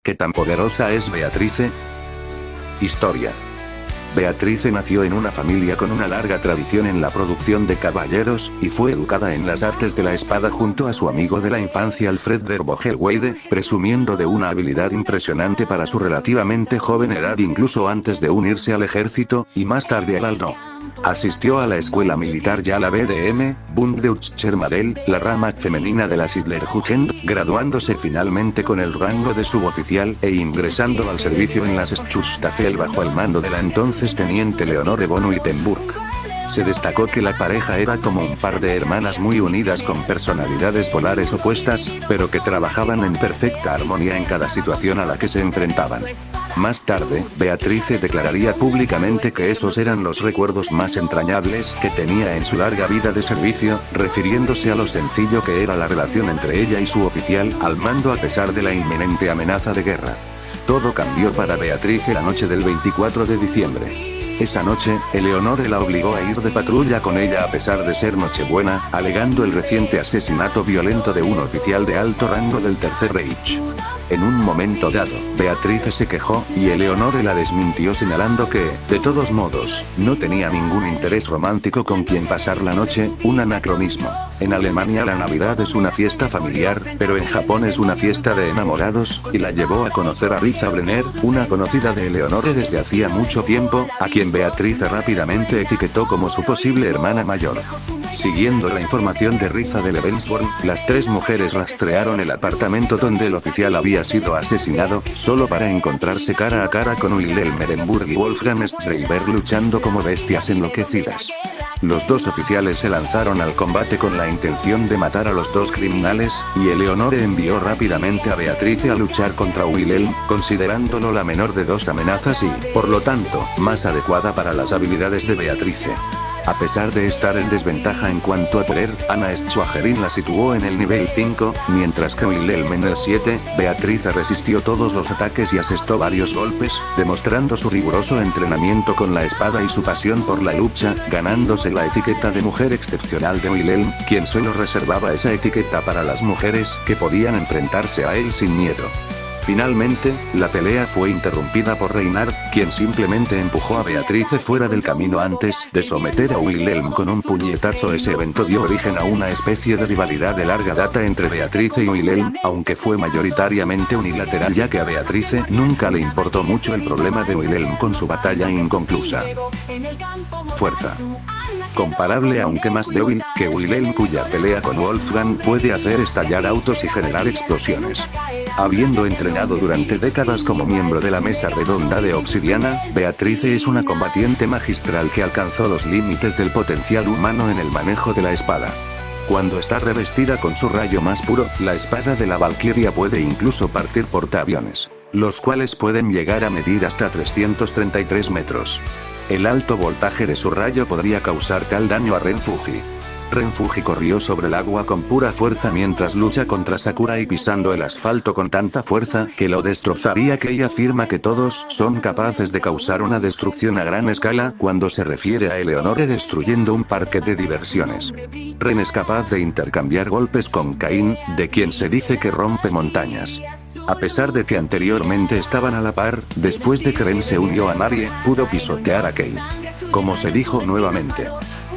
¿Qué tan poderosa es Beatrice? Historia. Beatrice nació en una familia con una larga tradición en la producción de caballeros, y fue educada en las artes de la espada junto a su amigo de la infancia Alfred der Bogelweide, presumiendo de una habilidad impresionante para su relativamente joven edad incluso antes de unirse al ejército, y más tarde al Alno. Asistió a la escuela militar y a la BDM, Bundeswehrmadel, la rama femenina de la Hitlerjugend, graduándose finalmente con el rango de suboficial e ingresando al servicio en las Schutzstaffel bajo el mando de la entonces teniente Leonore von Wittenburg. Se destacó que la pareja era como un par de hermanas muy unidas con personalidades polares opuestas, pero que trabajaban en perfecta armonía en cada situación a la que se enfrentaban. Más tarde, Beatrice declararía públicamente que esos eran los recuerdos más entrañables que tenía en su larga vida de servicio, refiriéndose a lo sencillo que era la relación entre ella y su oficial al mando a pesar de la inminente amenaza de guerra. Todo cambió para Beatrice la noche del 24 de diciembre. Esa noche, Eleonore la obligó a ir de patrulla con ella a pesar de ser Nochebuena, alegando el reciente asesinato violento de un oficial de alto rango del Tercer Reich. En un momento dado, Beatrice se quejó, y Eleonore la desmintió señalando que, de todos modos, no tenía ningún interés romántico con quien pasar la noche, un anacronismo. En Alemania la Navidad es una fiesta familiar, pero en Japón es una fiesta de enamorados, y la llevó a conocer a Riza Brenner, una conocida de Eleonore desde hacía mucho tiempo, a quien Beatrice rápidamente etiquetó como su posible hermana mayor. Siguiendo la información de Riza de Lebensborn, las tres mujeres rastrearon el apartamento donde el oficial había sido asesinado, solo para encontrarse cara a cara con Wilhelm Ehrenburg y Wolfgang Schreiber luchando como bestias enloquecidas. Los dos oficiales se lanzaron al combate con la intención de matar a los dos criminales, y Eleonore envió rápidamente a Beatrice a luchar contra Wilhelm, considerándolo la menor de dos amenazas y, por lo tanto, más adecuada para las habilidades de Beatrice. A pesar de estar en desventaja en cuanto a poder, Anna Schwagerin la situó en el nivel 5, mientras que Wilhelm en el 7, Beatrice resistió todos los ataques y asestó varios golpes, demostrando su riguroso entrenamiento con la espada y su pasión por la lucha, ganándose la etiqueta de mujer excepcional de Wilhelm, quien solo reservaba esa etiqueta para las mujeres que podían enfrentarse a él sin miedo. Finalmente, la pelea fue interrumpida por Reinhard, quien simplemente empujó a Beatrice fuera del camino antes de someter a Wilhelm con un puñetazo. Ese evento dio origen a una especie de rivalidad de larga data entre Beatrice y Wilhelm, aunque fue mayoritariamente unilateral ya que a Beatrice nunca le importó mucho el problema de Wilhelm con su batalla inconclusa. Fuerza. Comparable aunque más débil que Wilhelm, cuya pelea con Wolfgang puede hacer estallar autos y generar explosiones. Habiendo entrenado durante décadas como miembro de la Mesa Redonda de Obsidiana, Beatrice es una combatiente magistral que alcanzó los límites del potencial humano en el manejo de la espada. Cuando está revestida con su rayo más puro, la espada de la Valquiria puede incluso partir portaaviones, los cuales pueden llegar a medir hasta 333 metros. El alto voltaje de su rayo podría causar tal daño a Renfuji. Renfuji corrió sobre el agua con pura fuerza mientras lucha contra Sakura y pisando el asfalto con tanta fuerza que lo destrozaría. Kei afirma que todos son capaces de causar una destrucción a gran escala cuando se refiere a Eleonore destruyendo un parque de diversiones. Ren es capaz de intercambiar golpes con Cain, de quien se dice que rompe montañas. A pesar de que anteriormente estaban a la par, después de que Ren se unió a Marie, pudo pisotear a Kei. Como se dijo nuevamente,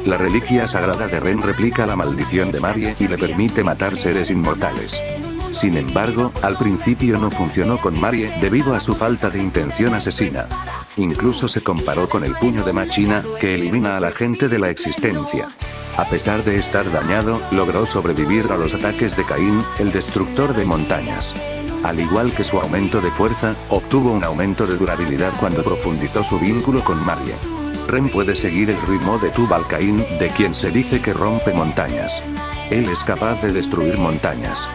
la reliquia sagrada de Ren replica la maldición de Marie y le permite matar seres inmortales. Sin embargo, al principio no funcionó con Marie debido a su falta de intención asesina. Incluso se comparó con el puño de Machina, que elimina a la gente de la existencia. A pesar de estar dañado, logró sobrevivir a los ataques de Cain, el destructor de montañas. Al igual que su aumento de fuerza, obtuvo un aumento de durabilidad cuando profundizó su vínculo con Marie. Ren puede seguir el ritmo de Tubal Cain, de quien se dice que rompe montañas. Él es capaz de destruir montañas.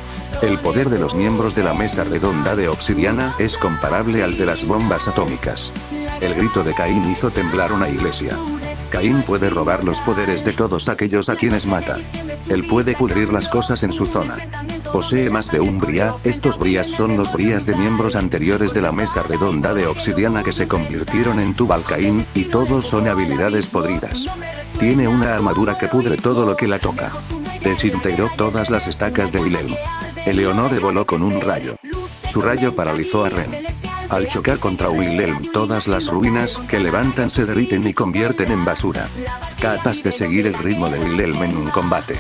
El poder de los miembros de la Mesa Redonda de Obsidiana es comparable al de las bombas atómicas. El grito de Cain hizo temblar una iglesia. Cain puede robar los poderes de todos aquellos a quienes mata. Él puede pudrir las cosas en su zona. Posee más de un Bria, estos Brias son los Brias de miembros anteriores de la Mesa Redonda de Obsidiana que se convirtieron en Tubal Cain, y todos son habilidades podridas. Tiene una armadura que pudre todo lo que la toca. Desintegró todas las estacas de Wilhelm. Eleonore voló con un rayo. Su rayo paralizó a Ren. Al chocar contra Wilhelm, todas las ruinas que levantan se derriten y convierten en basura. Capaz de seguir el ritmo de Wilhelm en un combate.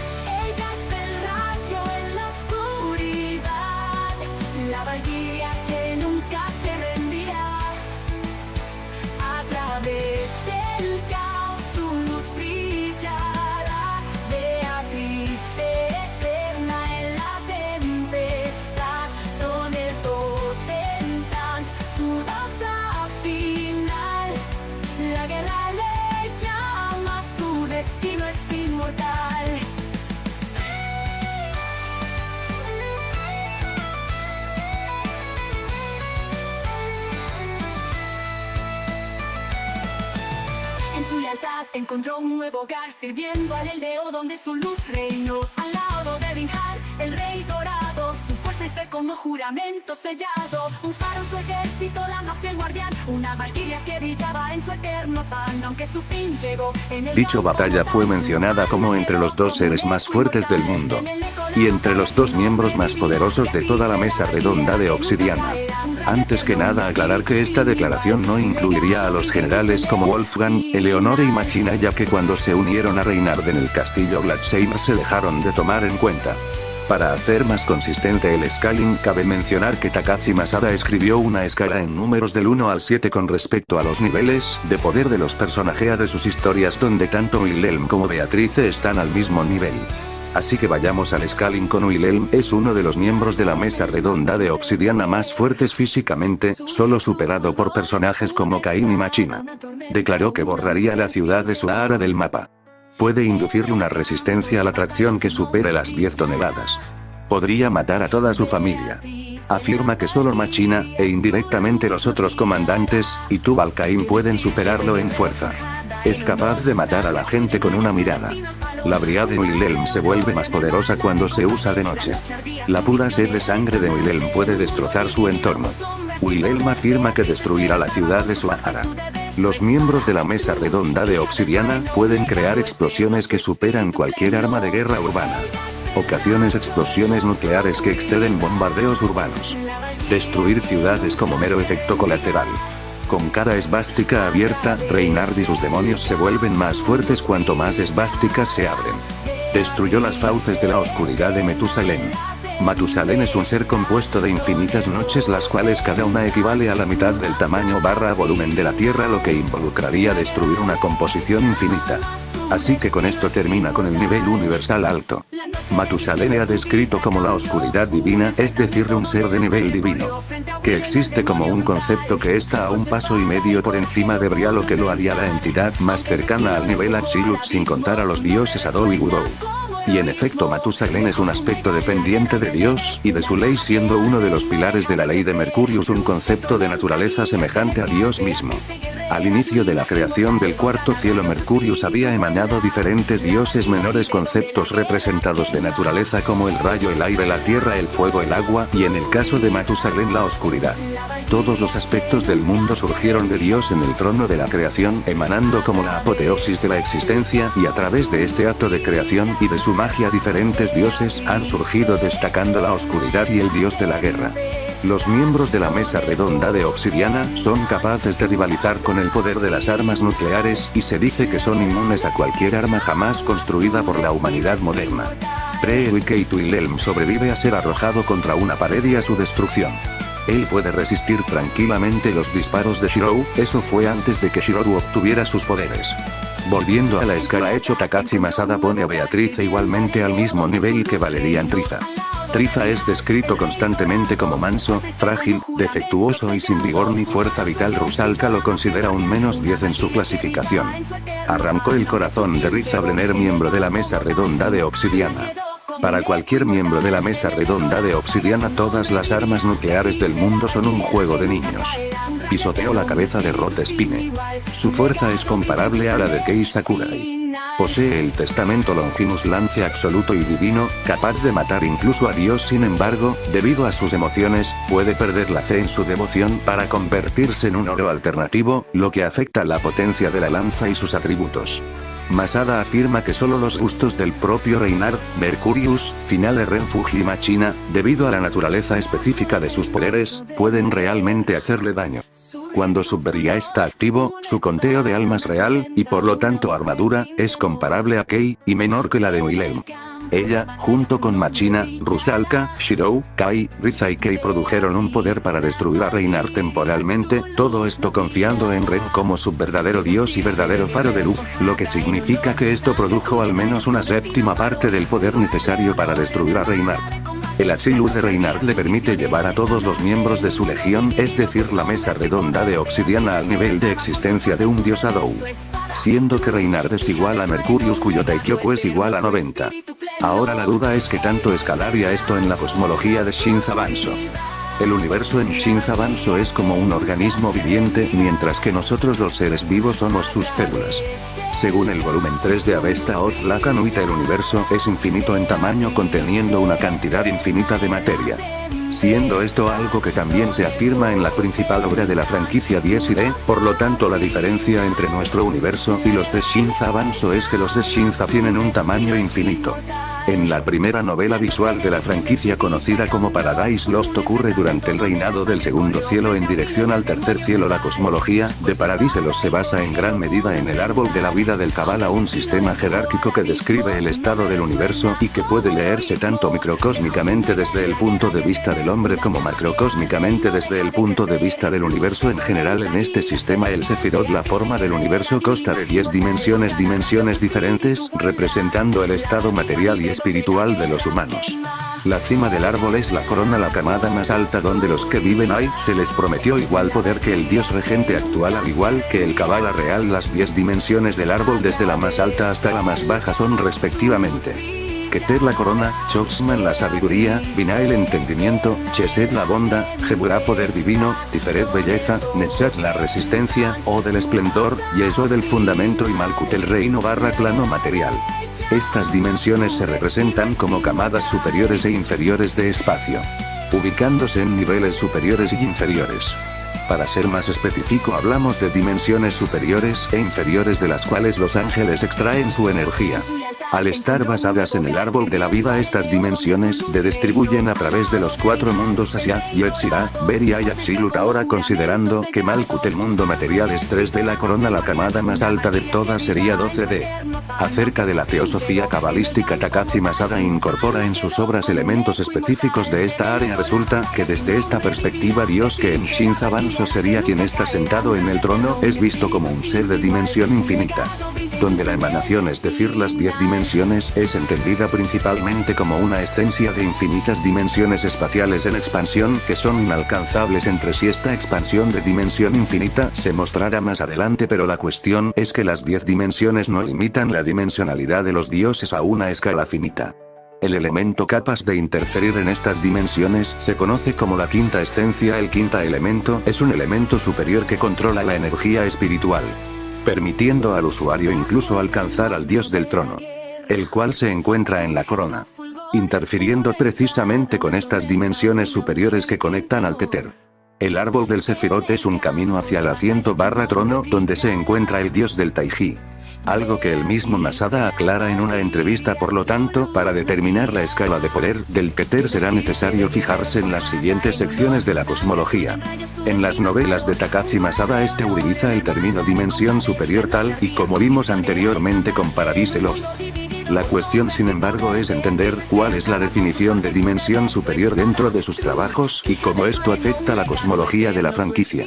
En su lealtad encontró un nuevo hogar, sirviendo al Eldeo donde su luz reinó. Al lado de Ringhard, el rey dorado, su fuerza y fe como juramento sellado. Un faro en su ejército, la más fiel guardián, una valquiria que brillaba en su eterno afán, aunque su fin llegó en el Dicha batalla fue mencionada como entre los dos seres más fuertes del mundo. Y entre los dos miembros más poderosos de toda la mesa redonda de Obsidiana. Antes que nada aclarar que esta declaración no incluiría a los generales como Wolfgang, Eleonore y Machina, ya que cuando se unieron a Reinhard en el castillo Gladsheimer se dejaron de tomar en cuenta. Para hacer más consistente el scaling, cabe mencionar que Takashi Masada escribió una escala en números del 1 al 7 con respecto a los niveles de poder de los personajes de sus historias, donde tanto Wilhelm como Beatrice están al mismo nivel. Así que vayamos al scaling con Wilhelm. Es uno de los miembros de la mesa redonda de Obsidiana más fuertes físicamente, solo superado por personajes como Cain y Machina. Declaró que borraría la ciudad de Suahara del mapa. Puede inducir una resistencia a la tracción que supere las 10 toneladas. Podría matar a toda su familia. Afirma que solo Machina, e indirectamente los otros comandantes, y Tubal Cain pueden superarlo en fuerza. Es capaz de matar a la gente con una mirada. La brigada de Wilhelm se vuelve más poderosa cuando se usa de noche. La pura sed de sangre de Wilhelm puede destrozar su entorno. Wilhelm afirma que destruirá la ciudad de Suahara. Los miembros de la mesa redonda de Obsidiana pueden crear explosiones que superan cualquier arma de guerra urbana. Ocasiones explosiones nucleares que exceden bombardeos urbanos. Destruir ciudades como mero efecto colateral. Con cada esvástica abierta, Reinhard y sus demonios se vuelven más fuertes cuanto más esvásticas se abren. Destruyó las fauces de la oscuridad de Metusalén. Matusalén es un ser compuesto de infinitas noches, las cuales cada una equivale a la mitad del tamaño / volumen de la Tierra, lo que involucraría destruir una composición infinita. Así que con esto termina con el nivel universal alto. Matusalén ha descrito como la oscuridad divina, es decir, un ser de nivel divino. Que existe como un concepto que está a un paso y medio por encima de Bria, lo que lo haría la entidad más cercana al nivel Absolute, sin contar a los dioses Adou y Gudou. Y en efecto, Matusalén es un aspecto dependiente de Dios, y de su ley, siendo uno de los pilares de la ley de Mercurius, un concepto de naturaleza semejante a Dios mismo. Al inicio de la creación del cuarto cielo, Mercurius había emanado diferentes dioses menores, conceptos representados de naturaleza como el rayo, el aire, la tierra, el fuego, el agua, y en el caso de Matusalén, la oscuridad. Todos los aspectos del mundo surgieron de Dios en el trono de la creación, emanando como la apoteosis de la existencia, y a través de este acto de creación y de su magia diferentes dioses han surgido, destacando la oscuridad y el dios de la guerra. Los miembros de la mesa redonda de Obsidiana son capaces de rivalizar con el poder de las armas nucleares, y se dice que son inmunes a cualquier arma jamás construida por la humanidad moderna. Pre-Kate Wilhelm sobrevive a ser arrojado contra una pared y a su destrucción. Él puede resistir tranquilamente los disparos de Shirou, eso fue antes de que Shirou obtuviera sus poderes. Volviendo a la escala hecho, Takashi Masada pone a Beatrice igualmente al mismo nivel que Valerian Triza. Triza es descrito constantemente como manso, frágil, defectuoso y sin vigor ni fuerza vital. Rusalka lo considera un -10 en su clasificación. Arrancó el corazón de Riza Brenner, miembro de la mesa redonda de Obsidiana. Para cualquier miembro de la mesa redonda de Obsidiana, todas las armas nucleares del mundo son un juego de niños. Pisoteó la cabeza de Rot Spine. Su fuerza es comparable a la de Kei Sakurai. Posee el testamento Longinus, lance absoluto y divino, capaz de matar incluso a Dios. Sin embargo, debido a sus emociones, puede perder la fe en su devoción para convertirse en un oro alternativo, lo que afecta la potencia de la lanza y sus atributos. Masada afirma que solo los gustos del propio Reinhard, Mercurius, Finale Renfugi Machina, debido a la naturaleza específica de sus poderes, pueden realmente hacerle daño. Cuando Subveria está activo, su conteo de almas real, y por lo tanto armadura, es comparable a Kei, y menor que la de Wilhelm. Ella, junto con Machina, Rusalka, Shirou, Kai, Riza y Kei produjeron un poder para destruir a Reinhard temporalmente, todo esto confiando en Ren como su verdadero dios y verdadero faro de luz, lo que significa que esto produjo al menos una séptima parte del poder necesario para destruir a Reinhard. El Achiluz de Reinhard le permite llevar a todos los miembros de su legión, es decir la mesa redonda de obsidiana al nivel de existencia de un dios Adou. Siendo que Reinhard es igual a Mercurius cuyo Taikyoku es igual a 90. Ahora la duda es que tanto escalaría esto en la cosmología de Shinza Banso. El universo en Shinza Banso es como un organismo viviente, mientras que nosotros los seres vivos somos sus células. Según el volumen 3 de Avesta Ozlaka Nuita, el universo es infinito en tamaño conteniendo una cantidad infinita de materia. Siendo esto algo que también se afirma en la principal obra de la franquicia 10 y D, por lo tanto la diferencia entre nuestro universo y los de Shinza Banso es que los de Shinza tienen un tamaño infinito. En la primera novela visual de la franquicia conocida como Paradise Lost ocurre durante el reinado del segundo cielo en dirección al tercer cielo. La cosmología de Paradise Lost se basa en gran medida en el árbol de la vida del Kabbalah, un sistema jerárquico que describe el estado del universo y que puede leerse tanto microcósmicamente desde el punto de vista del hombre como macrocósmicamente desde el punto de vista del universo en general. En este sistema el Sefirot, la forma del universo, consta de 10 dimensiones diferentes, representando el estado material y espiritual de los humanos. La cima del árbol es la corona, la camada más alta donde los que viven ahí se les prometió igual poder que el dios regente actual, al igual que el Kabbalah real. Las 10 dimensiones del árbol desde la más alta hasta la más baja son respectivamente Keter la corona, Choxman la sabiduría, Binah el entendimiento, Chesed la bonda, Geburah poder divino, Tiferet belleza, Netzach la resistencia, O del esplendor, Yesod del fundamento y Malkut el reino / plano material. Estas dimensiones se representan como camadas superiores e inferiores de espacio, ubicándose en niveles superiores y inferiores. Para ser más específico, hablamos de dimensiones superiores e inferiores de las cuales los ángeles extraen su energía. Al estar basadas en el árbol de la vida, estas dimensiones se distribuyen a través de los 4 mundos Asia, Yetzirah, Beria y Atzilut. Ahora, considerando que Malkut, el mundo material, es 3D, la corona, la camada más alta de todas, sería 12D. Acerca de la teosofía cabalística, Takashi Masada incorpora en sus obras elementos específicos de esta área. Resulta que desde esta perspectiva, Dios, que en Shinza Banso sería quien está sentado en el trono, es visto como un ser de dimensión infinita, donde la emanación, es decir las 10 dimensiones, es entendida principalmente como una esencia de infinitas dimensiones espaciales en expansión que son inalcanzables entre sí. Esta expansión de dimensión infinita se mostrará más adelante, pero la cuestión es que las 10 dimensiones no limitan la dimensionalidad de los dioses a una escala finita. El elemento capaz de interferir en estas dimensiones se conoce como la quinta esencia. El quinto elemento es un elemento superior que controla la energía espiritual, permitiendo al usuario incluso alcanzar al dios del trono, el cual se encuentra en la corona, interfiriendo precisamente con estas dimensiones superiores que conectan al Keter. El árbol del Sefirot es un camino hacia el asiento / trono donde se encuentra el dios del Taiji, algo que el mismo Masada aclara en una entrevista. Por lo tanto, para determinar la escala de poder del Keter será necesario fijarse en las siguientes secciones de la cosmología. En las novelas de Takashi Masada utiliza el término dimensión superior tal y como vimos anteriormente con Paradise Lost. La cuestión, sin embargo, es entender cuál es la definición de dimensión superior dentro de sus trabajos y cómo esto afecta la cosmología de la franquicia.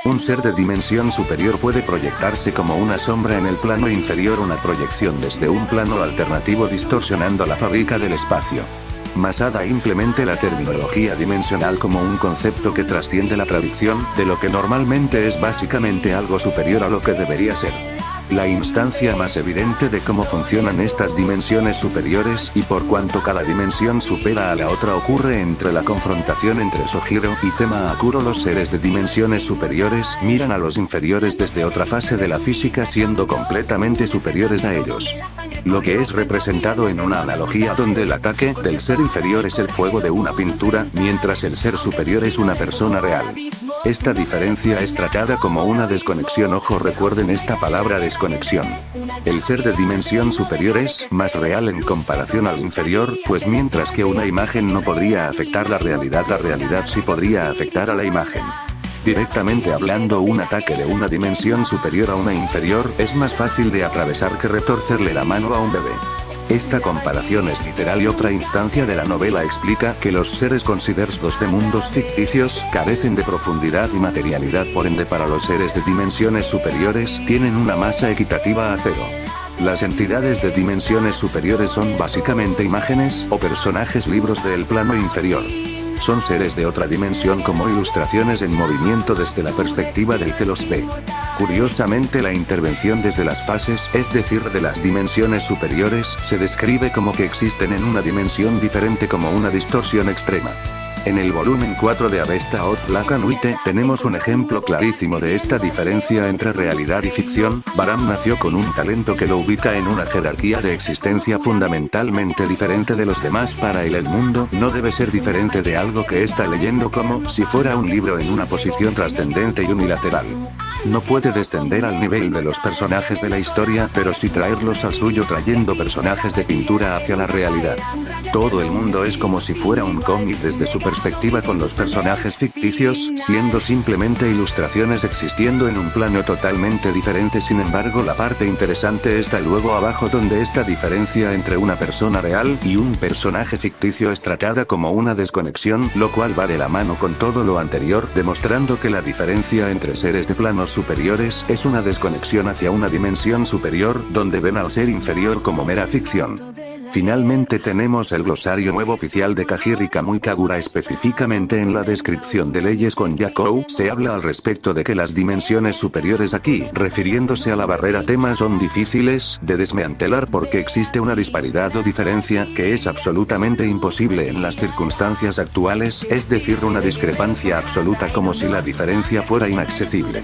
Un ser de dimensión superior puede proyectarse como una sombra en el plano inferior, una proyección desde un plano alternativo distorsionando la fábrica del espacio. Masada implementa la terminología dimensional como un concepto que trasciende la tradición de lo que normalmente es básicamente algo superior a lo que debería ser. La instancia más evidente de cómo funcionan estas dimensiones superiores y por cuanto cada dimensión supera a la otra ocurre entre la confrontación entre Sojiro y Tema Akuro. Los seres de dimensiones superiores miran a los inferiores desde otra fase de la física, siendo completamente superiores a ellos, lo que es representado en una analogía donde el ataque del ser inferior es el fuego de una pintura, mientras el ser superior es una persona real. Esta diferencia es tratada como una desconexión. Ojo, recuerden esta palabra, desconexión. El ser de dimensión superior es más real en comparación al inferior, pues mientras que una imagen no podría afectar la realidad sí podría afectar a la imagen. Directamente hablando, un ataque de una dimensión superior a una inferior es más fácil de atravesar que retorcerle la mano a un bebé. Esta comparación es literal y otra instancia de la novela explica que los seres considerados de mundos ficticios carecen de profundidad y materialidad, por ende para los seres de dimensiones superiores tienen una masa equitativa a cero. Las entidades de dimensiones superiores son básicamente imágenes o personajes libres del plano inferior. Son seres de otra dimensión como ilustraciones en movimiento desde la perspectiva del que los ve. Curiosamente, la intervención desde las fases, es decir, de las dimensiones superiores, se describe como que existen en una dimensión diferente como una distorsión extrema. En el volumen 4 de Avesta of Black and White tenemos un ejemplo clarísimo de esta diferencia entre realidad y ficción. Baram nació con un talento que lo ubica en una jerarquía de existencia fundamentalmente diferente de los demás. Para él, el mundo no debe ser diferente de algo que está leyendo, como si fuera un libro en una posición trascendente y unilateral. No puede descender al nivel de los personajes de la historia, pero sí traerlos al suyo trayendo personajes de pintura hacia la realidad. Todo el mundo es como si fuera un cómic desde su perspectiva, con los personajes ficticios siendo simplemente ilustraciones existiendo en un plano totalmente diferente. Sin embargo, la parte interesante está luego abajo, donde esta diferencia entre una persona real y un personaje ficticio es tratada como una desconexión, lo cual va de la mano con todo lo anterior, demostrando que la diferencia entre seres de planos superiores es una desconexión hacia una dimensión superior, donde ven al ser inferior como mera ficción. Finalmente tenemos el glosario nuevo oficial de Kajiri Kamui Kagura. Específicamente en la descripción de leyes con Yakou, se habla al respecto de que las dimensiones superiores, aquí refiriéndose a la barrera tema, son difíciles de desmantelar porque existe una disparidad o diferencia que es absolutamente imposible en las circunstancias actuales, es decir, una discrepancia absoluta, como si la diferencia fuera inaccesible.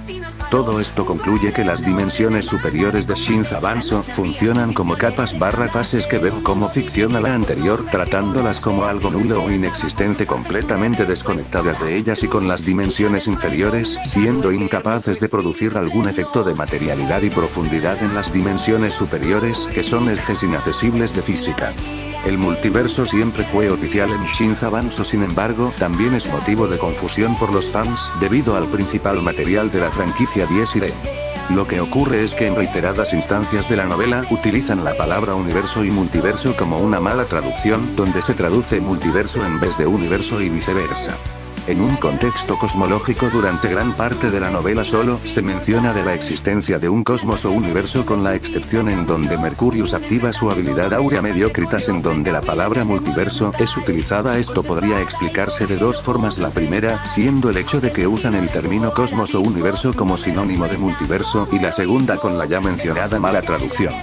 Todo esto concluye que las dimensiones superiores de Shinza Banso funcionan como capas barra fases que ven como ficción a la anterior, tratándolas como algo nulo o inexistente, completamente desconectadas de ellas, y con las dimensiones inferiores siendo incapaces de producir algún efecto de materialidad y profundidad en las dimensiones superiores, que son ejes inaccesibles de física. El multiverso siempre fue oficial en Shinza Banso, sin embargo, también es motivo de confusión por los fans, debido al principal material de la franquicia 10 Ire. Lo que ocurre es que en reiteradas instancias de la novela utilizan la palabra universo y multiverso como una mala traducción, donde se traduce multiverso en vez de universo y viceversa. En un contexto cosmológico, durante gran parte de la novela solo se menciona de la existencia de un cosmos o universo, con la excepción en donde Mercurius activa su habilidad Aurea Mediocritas, en donde la palabra multiverso es utilizada. Esto podría explicarse de dos formas: la primera siendo el hecho de que usan el término cosmos o universo como sinónimo de multiverso, y la segunda con la ya mencionada mala traducción.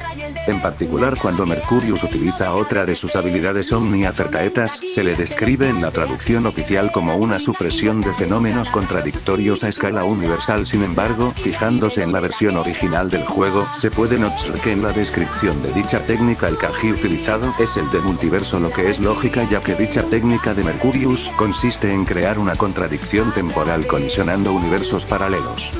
En particular, cuando Mercurius utiliza otra de sus habilidades Omnia Certaetas, se le describe en la traducción oficial como una supresión de fenómenos contradictorios a escala universal. Sin embargo, fijándose en la versión original del juego, se puede notar que en la descripción de dicha técnica el kanji utilizado es el de multiverso, lo que es lógica, ya que dicha técnica de Mercurius consiste en crear una contradicción temporal colisionando universos paralelos.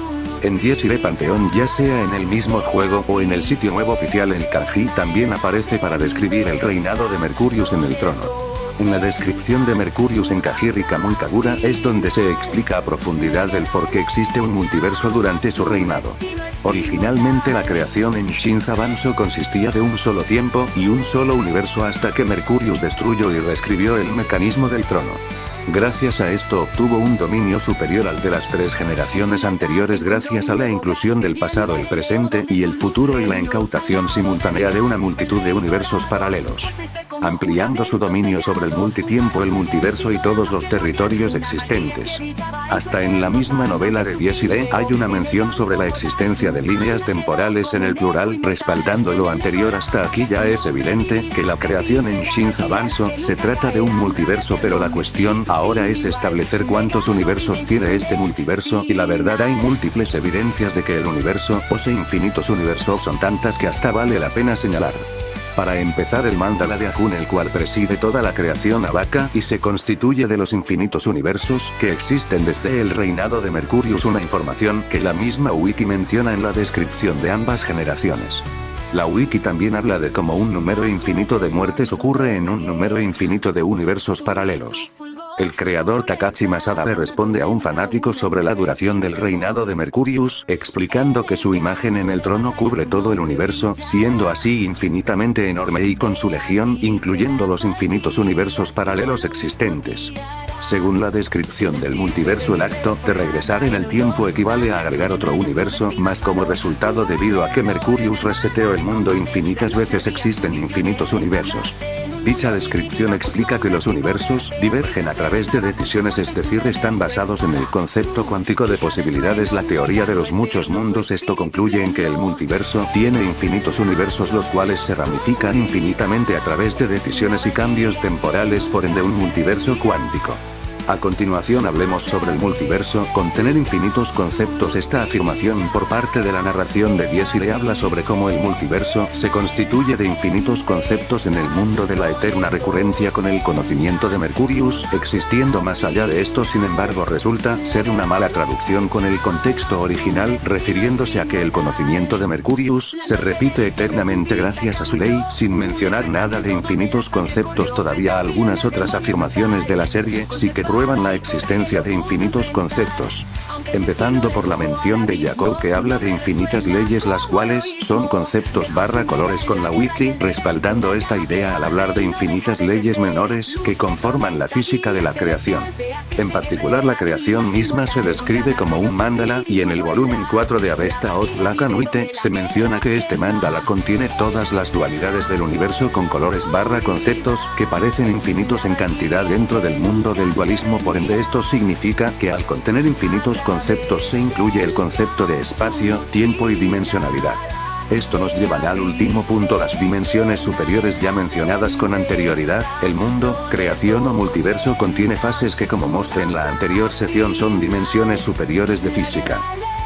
En 10 Ire Panteón, ya sea en el mismo juego o en el sitio web oficial, el kanji también aparece para describir el reinado de Mercurius en el trono. En la descripción de Mercurius en Kajiri Kamui Kagura es donde se explica a profundidad el por qué existe un multiverso durante su reinado. Originalmente la creación en Shinza Banso consistía de un solo tiempo y un solo universo, hasta que Mercurius destruyó y reescribió el mecanismo del trono. Gracias a esto obtuvo un dominio superior al de las tres generaciones anteriores, gracias a la inclusión del pasado, el presente y el futuro, y la incautación simultánea de una multitud de universos paralelos, ampliando su dominio sobre el multitiempo, el multiverso y todos los territorios existentes. Hasta en la misma novela de 10 Ire hay una mención sobre la existencia de líneas temporales en el plural, respaldando lo anterior. Hasta aquí ya es evidente que la creación en Shinza Banso se trata de un multiverso, pero la cuestión ahora es establecer cuántos universos tiene este multiverso, y la verdad, hay múltiples evidencias de que el universo, o sea infinitos universos, son tantas que hasta vale la pena señalar. Para empezar, el mandala de Ajun, el cual preside toda la creación abaca y se constituye de los infinitos universos que existen desde el reinado de Mercurius, una información que la misma wiki menciona en la descripción de ambas generaciones. La wiki también habla de cómo un número infinito de muertes ocurre en un número infinito de universos paralelos. El creador Takashi Masada le responde a un fanático sobre la duración del reinado de Mercurius, explicando que su imagen en el trono cubre todo el universo, siendo así infinitamente enorme y con su legión, incluyendo los infinitos universos paralelos existentes. Según la descripción del multiverso, el acto de regresar en el tiempo equivale a agregar otro universo más como resultado, debido a que Mercurius reseteó el mundo infinitas veces. Existen infinitos universos. Dicha descripción explica que los universos divergen a través de decisiones, es decir, están basados en el concepto cuántico de posibilidades, la teoría de los muchos mundos. Esto concluye en que el multiverso tiene infinitos universos, los cuales se ramifican infinitamente a través de decisiones y cambios temporales, por ende un multiverso cuántico. A continuación hablemos sobre el multiverso, contener infinitos conceptos. Esta afirmación por parte de la narración de Diesire habla sobre cómo el multiverso se constituye de infinitos conceptos en el mundo de la eterna recurrencia con el conocimiento de Mercurius, existiendo más allá de esto. Sin embargo, resulta ser una mala traducción con el contexto original, refiriéndose a que el conocimiento de Mercurius se repite eternamente gracias a su ley, sin mencionar nada de infinitos conceptos. Todavía algunas otras afirmaciones de la serie sí que prueban la existencia de infinitos conceptos. Empezando por la mención de Jacob, que habla de infinitas leyes, las cuales son conceptos / colores, con la wiki respaldando esta idea al hablar de infinitas leyes menores que conforman la física de la creación. En particular, la creación misma se describe como un mandala, y en el volumen 4 de Avesta Oz Black Anuite se menciona que este mandala contiene todas las dualidades del universo con colores / conceptos que parecen infinitos en cantidad dentro del mundo del dualismo. Por ende, esto significa que al contener infinitos conceptos se incluye el concepto de espacio, tiempo y dimensionalidad. Esto nos llevará al último punto, las dimensiones superiores ya mencionadas con anterioridad. El mundo, creación o multiverso contiene fases que, como mostré en la anterior sección, son dimensiones superiores de física.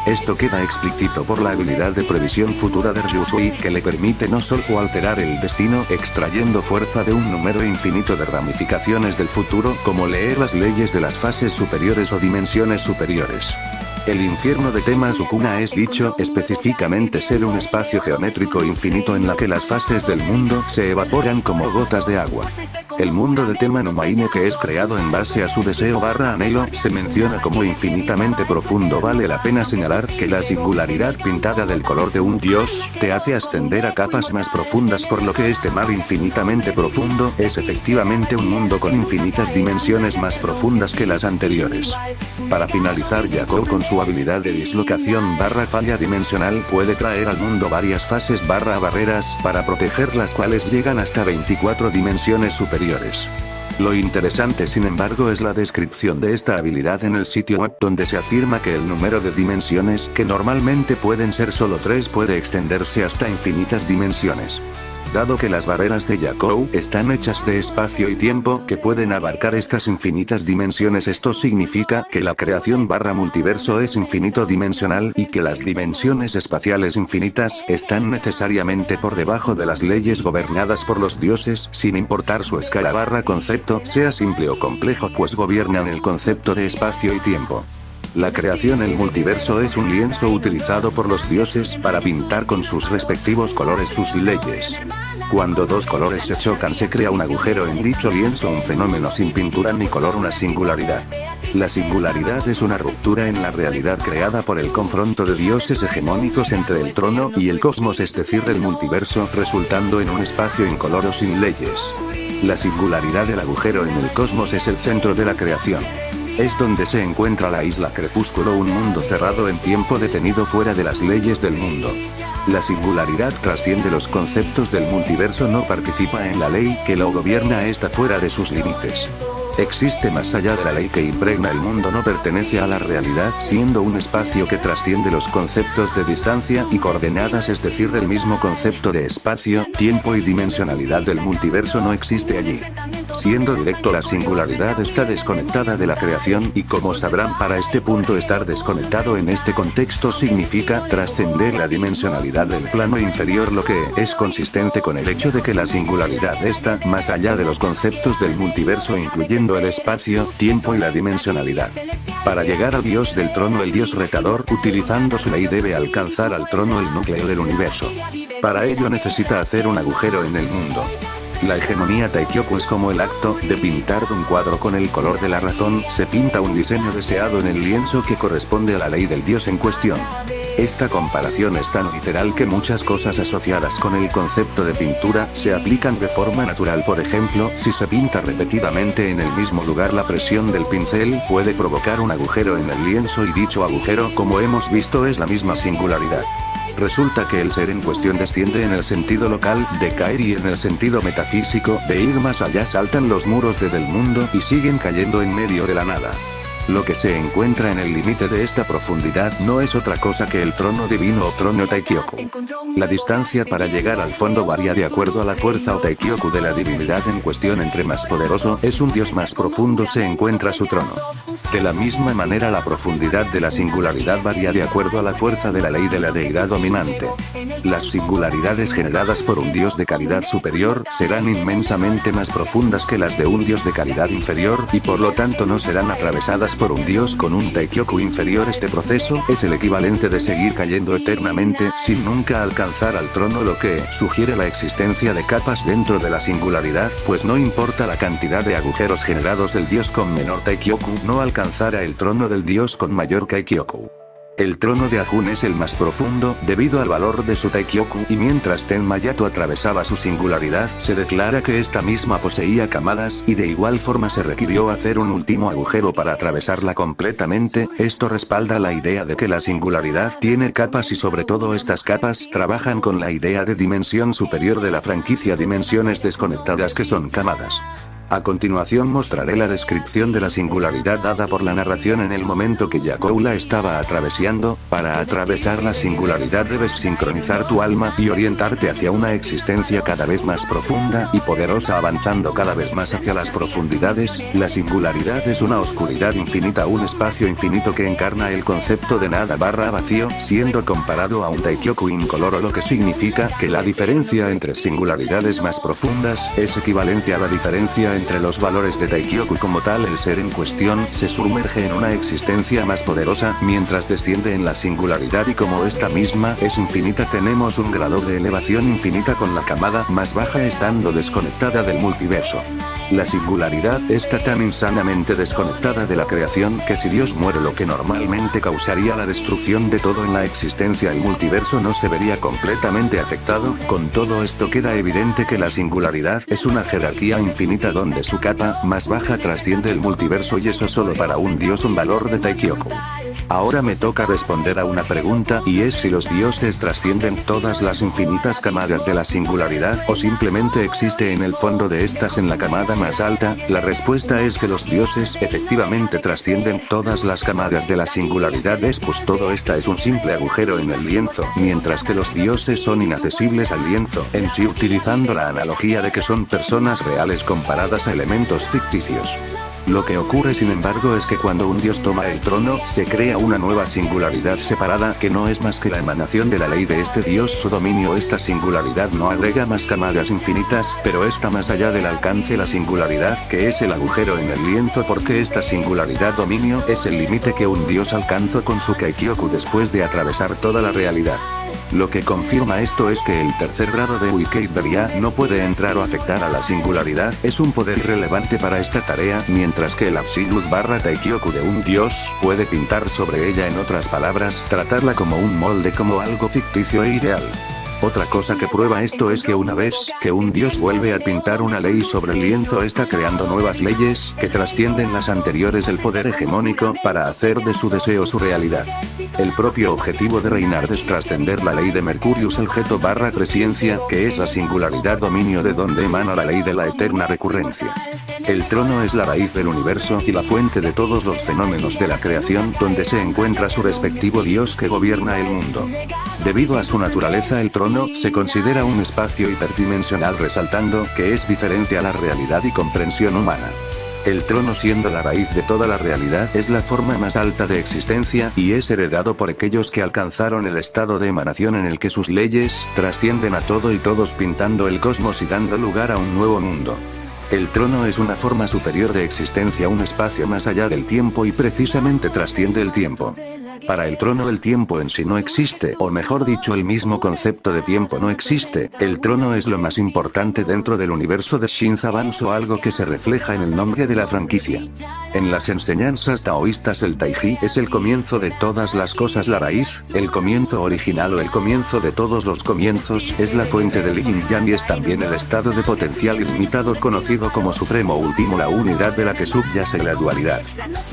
Esto queda explícito por la habilidad de previsión futura de Ryusui, que le permite no solo alterar el destino extrayendo fuerza de un número infinito de ramificaciones del futuro, como leer las leyes de las fases superiores o dimensiones superiores. El infierno de Tema Sukuna es dicho específicamente ser un espacio geométrico infinito en la que las fases del mundo se evaporan como gotas de agua. El mundo de Tema no Maine, que es creado en base a su deseo / anhelo, se menciona como infinitamente profundo. Vale la pena señalar que la singularidad pintada del color de un dios te hace ascender a capas más profundas, por lo que este mar infinitamente profundo es efectivamente un mundo con infinitas dimensiones más profundas que las anteriores. Para finalizar, Jacob, con su habilidad de dislocación / falla dimensional, puede traer al mundo varias fases / barreras para proteger, las cuales llegan hasta 24 dimensiones superiores. Lo interesante, sin embargo, es la descripción de esta habilidad en el sitio web, donde se afirma que el número de dimensiones, que normalmente pueden ser solo 3, puede extenderse hasta infinitas dimensiones. Dado que las barreras de Jacob están hechas de espacio y tiempo que pueden abarcar estas infinitas dimensiones, esto significa que la creación / multiverso es infinito dimensional, y que las dimensiones espaciales infinitas están necesariamente por debajo de las leyes gobernadas por los dioses, sin importar su escala / concepto, sea simple o complejo, pues gobiernan el concepto de espacio y tiempo. La creación, el multiverso, es un lienzo utilizado por los dioses para pintar con sus respectivos colores sus leyes. Cuando dos colores se chocan, se crea un agujero en dicho lienzo, un fenómeno sin pintura ni color, una singularidad. La singularidad es una ruptura en la realidad creada por el confronto de dioses hegemónicos entre el trono y el cosmos, es decir, el multiverso, resultando en un espacio incoloro sin leyes. La singularidad del agujero en el cosmos es el centro de la creación. Es donde se encuentra la isla Crepúsculo, un mundo cerrado en tiempo, detenido fuera de las leyes del mundo. La singularidad trasciende los conceptos del multiverso, no participa en la ley que lo gobierna, está fuera de sus límites. Existe más allá de la ley que impregna el mundo, no pertenece a la realidad, siendo un espacio que trasciende los conceptos de distancia y coordenadas, es decir, el mismo concepto de espacio, tiempo y dimensionalidad del multiverso no existe allí. Siendo directo, la singularidad está desconectada de la creación, y como sabrán, para este punto estar desconectado en este contexto significa trascender la dimensionalidad del plano inferior, lo que es consistente con el hecho de que la singularidad está más allá de los conceptos del multiverso, incluyendo el espacio, tiempo y la dimensionalidad. Para llegar al dios del trono, el dios retador, utilizando su ley, debe alcanzar al trono, el núcleo del universo. Para ello necesita hacer un agujero en el mundo. La hegemonía Taikyoku es como el acto de pintar un cuadro con el color de la razón. Se pinta un diseño deseado en el lienzo que corresponde a la ley del dios en cuestión. Esta comparación es tan literal que muchas cosas asociadas con el concepto de pintura se aplican de forma natural. Por ejemplo, si se pinta repetidamente en el mismo lugar, la presión del pincel puede provocar un agujero en el lienzo, y dicho agujero, como hemos visto, es la misma singularidad. Resulta que el ser en cuestión desciende en el sentido local, de caer, y en el sentido metafísico, de ir más allá, saltan los muros del mundo y siguen cayendo en medio de la nada. Lo que se encuentra en el límite de esta profundidad no es otra cosa que el trono divino o trono Taikyoku. La distancia para llegar al fondo varía de acuerdo a la fuerza o Taikyoku de la divinidad en cuestión. Entre más poderoso es un dios, más profundo se encuentra su trono. De la misma manera, la profundidad de la singularidad varía de acuerdo a la fuerza de la ley de la deidad dominante. Las singularidades generadas por un dios de calidad superior serán inmensamente más profundas que las de un dios de calidad inferior, y por lo tanto no serán atravesadas por un dios con un Taikyoku inferior. Este proceso es el equivalente de seguir cayendo eternamente sin nunca alcanzar al trono, lo que sugiere la existencia de capas dentro de la singularidad, pues no importa la cantidad de agujeros generados, el dios con menor Taikyoku no alcanzará el trono del dios con mayor Taikyoku. El trono de Ajun es el más profundo, debido al valor de su Taikyoku, y mientras Tenmayato atravesaba su singularidad, se declara que esta misma poseía camadas, y de igual forma se requirió hacer un último agujero para atravesarla completamente. Esto respalda la idea de que la singularidad tiene capas, y sobre todo estas capas trabajan con la idea de dimensión superior de la franquicia, dimensiones desconectadas que son camadas. A continuación mostraré la descripción de la singularidad dada por la narración en el momento que Yakou la estaba atravesando. Para atravesar la singularidad debes sincronizar tu alma y orientarte hacia una existencia cada vez más profunda y poderosa, avanzando cada vez más hacia las profundidades. La singularidad es una oscuridad infinita, un espacio infinito que encarna el concepto de nada barra vacío, siendo comparado a un Taikyoku incoloro, lo que significa que la diferencia entre singularidades más profundas es equivalente a la diferencia entre los valores de Taikyoku. Como tal, el ser en cuestión se sumerge en una existencia más poderosa mientras desciende en la singularidad, y como esta misma es infinita, tenemos un grado de elevación infinita con la camada más baja estando desconectada del multiverso. La singularidad está tan insanamente desconectada de la creación que si Dios muere, lo que normalmente causaría la destrucción de todo en la existencia, el multiverso no se vería completamente afectado. Con todo esto queda evidente que la singularidad es una jerarquía infinita donde su capa más baja trasciende el multiverso, y eso solo para un dios un valor de Taikyoku. Ahora me toca responder a una pregunta, y es si los dioses trascienden todas las infinitas camadas de la singularidad, o simplemente existe en el fondo de estas, en la camada más alta. La respuesta es que los dioses efectivamente trascienden todas las camadas de la singularidad, pues todo esta es un simple agujero en el lienzo, mientras que los dioses son inaccesibles al lienzo en sí, utilizando la analogía de que son personas reales comparadas a elementos ficticios. Lo que ocurre, sin embargo, es que cuando un dios toma el trono, se crea una nueva singularidad separada, que no es más que la emanación de la ley de este dios, su dominio. Esta singularidad no agrega más camadas infinitas, pero está más allá del alcance la singularidad, que es el agujero en el lienzo, porque esta singularidad dominio es el límite que un dios alcanza con su Kaikyoku después de atravesar toda la realidad. Lo que confirma esto es que el tercer grado de Wikeiberia no puede entrar o afectar a la singularidad, es un poder relevante para esta tarea, mientras que el Absolute barra Taikyoku de un dios puede pintar sobre ella, en otras palabras, tratarla como un molde, como algo ficticio e ideal. Otra cosa que prueba esto es que una vez que un dios vuelve a pintar una ley sobre el lienzo, está creando nuevas leyes que trascienden las anteriores, el poder hegemónico para hacer de su deseo su realidad. El propio objetivo de reinar es trascender la ley de Mercurius, el Geto barra presciencia, que es la singularidad dominio de donde emana la ley de la eterna recurrencia. El trono es la raíz del universo y la fuente de todos los fenómenos de la creación, donde se encuentra su respectivo dios que gobierna el mundo. Debido a su naturaleza, el trono se considera un espacio hiperdimensional, resaltando que es diferente a la realidad y comprensión humana. El trono, siendo la raíz de toda la realidad, es la forma más alta de existencia, y es heredado por aquellos que alcanzaron el estado de emanación en el que sus leyes trascienden a todo y todos, pintando el cosmos y dando lugar a un nuevo mundo. El trono es una forma superior de existencia, un espacio más allá del tiempo y precisamente trasciende el tiempo. Para el trono el tiempo en sí no existe, o mejor dicho, el mismo concepto de tiempo no existe. El trono es lo más importante dentro del universo de Shinza Banso, algo que se refleja en el nombre de la franquicia. En las enseñanzas taoístas, el Taiji es el comienzo de todas las cosas, la raíz, el comienzo original o el comienzo de todos los comienzos, es la fuente del yin yang y es también el estado de potencial ilimitado conocido como supremo último, la unidad de la que subyace la dualidad.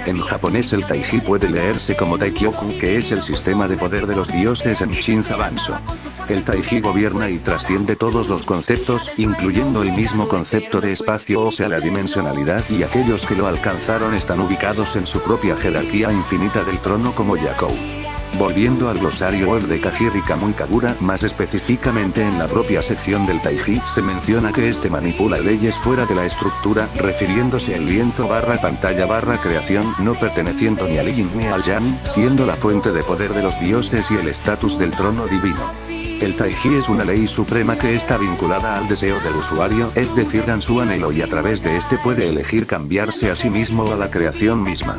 En japonés el Taiji puede leerse como Taikyoku, que es el sistema de poder de los dioses en Shinza Banso. El Taiji gobierna y trasciende todos los conceptos, incluyendo el mismo concepto de espacio, o sea la dimensionalidad, y aquellos que lo alcanzaron están ubicados en su propia jerarquía infinita del trono como Yakou. Volviendo al glosario web de Kajiri Kamui Kagura, más específicamente en la propia sección del Taiji, se menciona que este manipula leyes fuera de la estructura, refiriéndose al lienzo / pantalla / creación, no perteneciendo ni al yin ni al yang, siendo la fuente de poder de los dioses y el estatus del trono divino. El Taiji es una ley suprema que está vinculada al deseo del usuario, es decir, a su anhelo, y a través de este puede elegir cambiarse a sí mismo o a la creación misma.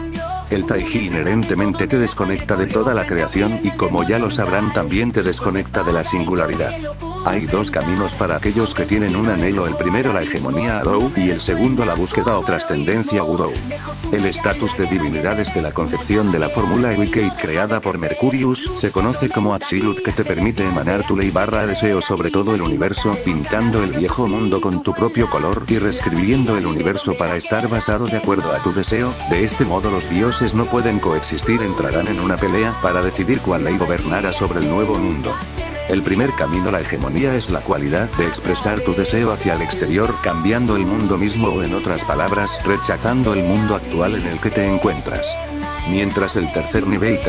El Taiji inherentemente te desconecta de toda la creación y, como ya lo sabrán, también te desconecta de la singularidad. Hay dos caminos para aquellos que tienen un anhelo: el primero la hegemonía Adou y el segundo la búsqueda o trascendencia Wudou. El estatus de divinidades de la concepción de la fórmula Eurykate creada por Mercurius se conoce como Absolute, que te permite emanar tu ley / deseo sobre todo el universo, pintando el viejo mundo con tu propio color y reescribiendo el universo para estar basado de acuerdo a tu deseo. De este modo los dioses no pueden coexistir, entrarán en una pelea para decidir cuál ley gobernará sobre el nuevo mundo. El primer camino, la hegemonía, es la cualidad de expresar tu deseo hacia el exterior, cambiando el mundo mismo, o en otras palabras, rechazando el mundo actual en el que te encuentras. Mientras el tercer nivel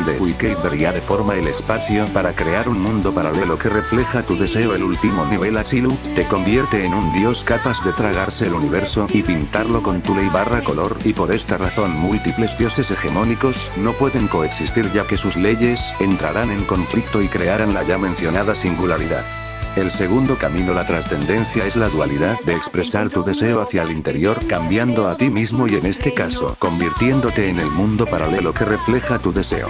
de Eurykate varía de forma el espacio para crear un mundo paralelo que refleja tu deseo. El último nivel, Absolute, te convierte en un dios capaz de tragarse el universo y pintarlo con tu ley / color, y por esta razón múltiples dioses hegemónicos no pueden coexistir, ya que sus leyes entrarán en conflicto y crearán la ya mencionada singularidad. El segundo camino, la trascendencia, es la dualidad de expresar tu deseo hacia el interior, cambiando a ti mismo y en este caso, convirtiéndote en el mundo paralelo que refleja tu deseo.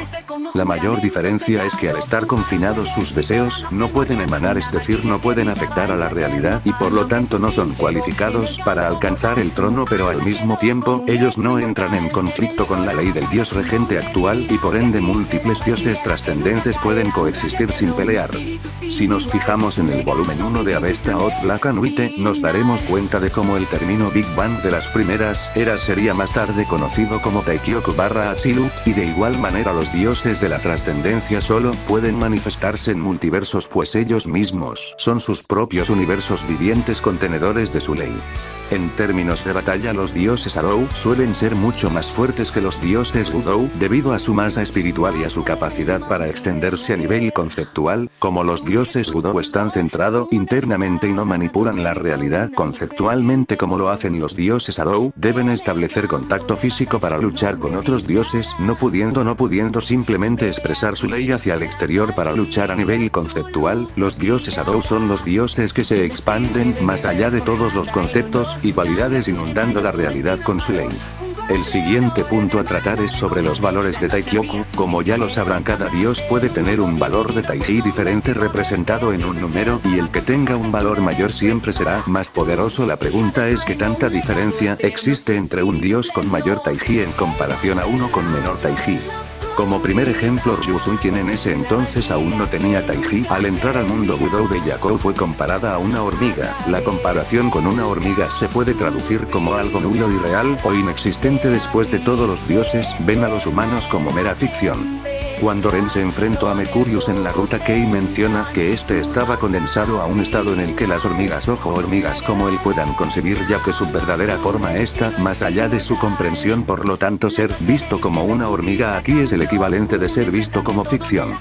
La mayor diferencia es que al estar confinados sus deseos no pueden emanar, es decir, no pueden afectar a la realidad y por lo tanto no son cualificados para alcanzar el trono, pero al mismo tiempo, ellos no entran en conflicto con la ley del dios regente actual y por ende múltiples dioses trascendentes pueden coexistir sin pelear. Si nos fijamos en el volumen 1 de Avesta of Black and White, nos daremos cuenta de cómo el término Big Bang de las primeras eras sería más tarde conocido como Taikyoku / Absolute, y de igual manera los dioses de la trascendencia solo pueden manifestarse en multiversos, pues ellos mismos son sus propios universos vivientes contenedores de su ley. En términos de batalla, los dioses Adou suelen ser mucho más fuertes que los dioses Wudou, debido a su masa espiritual y a su capacidad para extenderse a nivel conceptual. Como los dioses Wudou están centrados internamente y no manipulan la realidad conceptualmente como lo hacen los dioses Adou, deben establecer contacto físico para luchar con otros dioses, no pudiendo simplemente expresar su ley hacia el exterior para luchar a nivel conceptual. Los dioses Adou son los dioses que se expanden más allá de todos los conceptos y cualidades, inundando la realidad con su ley. El siguiente punto a tratar es sobre los valores de Taikyoku. Como ya lo sabrán, cada dios puede tener un valor de Taiji diferente representado en un número, y el que tenga un valor mayor siempre será más poderoso. La pregunta es ¿qué tanta diferencia existe entre un dios con mayor Taiji en comparación a uno con menor Taiji? Como primer ejemplo, Ryusui, quien en ese entonces aún no tenía Taiji, al entrar al mundo Wudou de Yakou fue comparada a una hormiga. La comparación con una hormiga se puede traducir como algo nulo, irreal o inexistente. Después de todo, los dioses ven a los humanos como mera ficción. Cuando Ren se enfrentó a Mercurius en la ruta, Kei menciona que este estaba condensado a un estado en el que las hormigas ojo hormigas como él puedan concebir, ya que su verdadera forma está más allá de su comprensión, por lo tanto ser visto como una hormiga aquí es el equivalente de ser visto como ficción.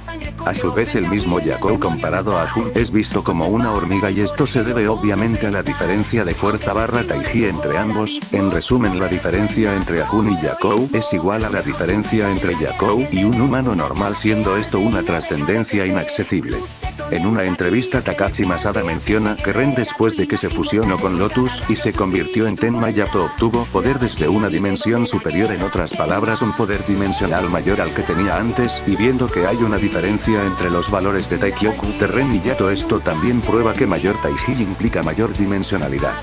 A su vez el mismo Yakou comparado a Jun es visto como una hormiga, y esto se debe obviamente a la diferencia de fuerza barra Taiji entre ambos. En resumen, la diferencia entre Jun y Yakou es igual a la diferencia entre Yakou y un humano normal, siendo esto una trascendencia inaccesible. En una entrevista, Takashi Masada menciona que Ren, después de que se fusionó con Lotus y se convirtió en Tenma Yato, obtuvo poder desde una dimensión superior, en otras palabras un poder dimensional mayor al que tenía antes, y viendo que hay una diferencia entre los valores de Taikyoku de Ren y Yato, esto también prueba que mayor Taiji implica mayor dimensionalidad.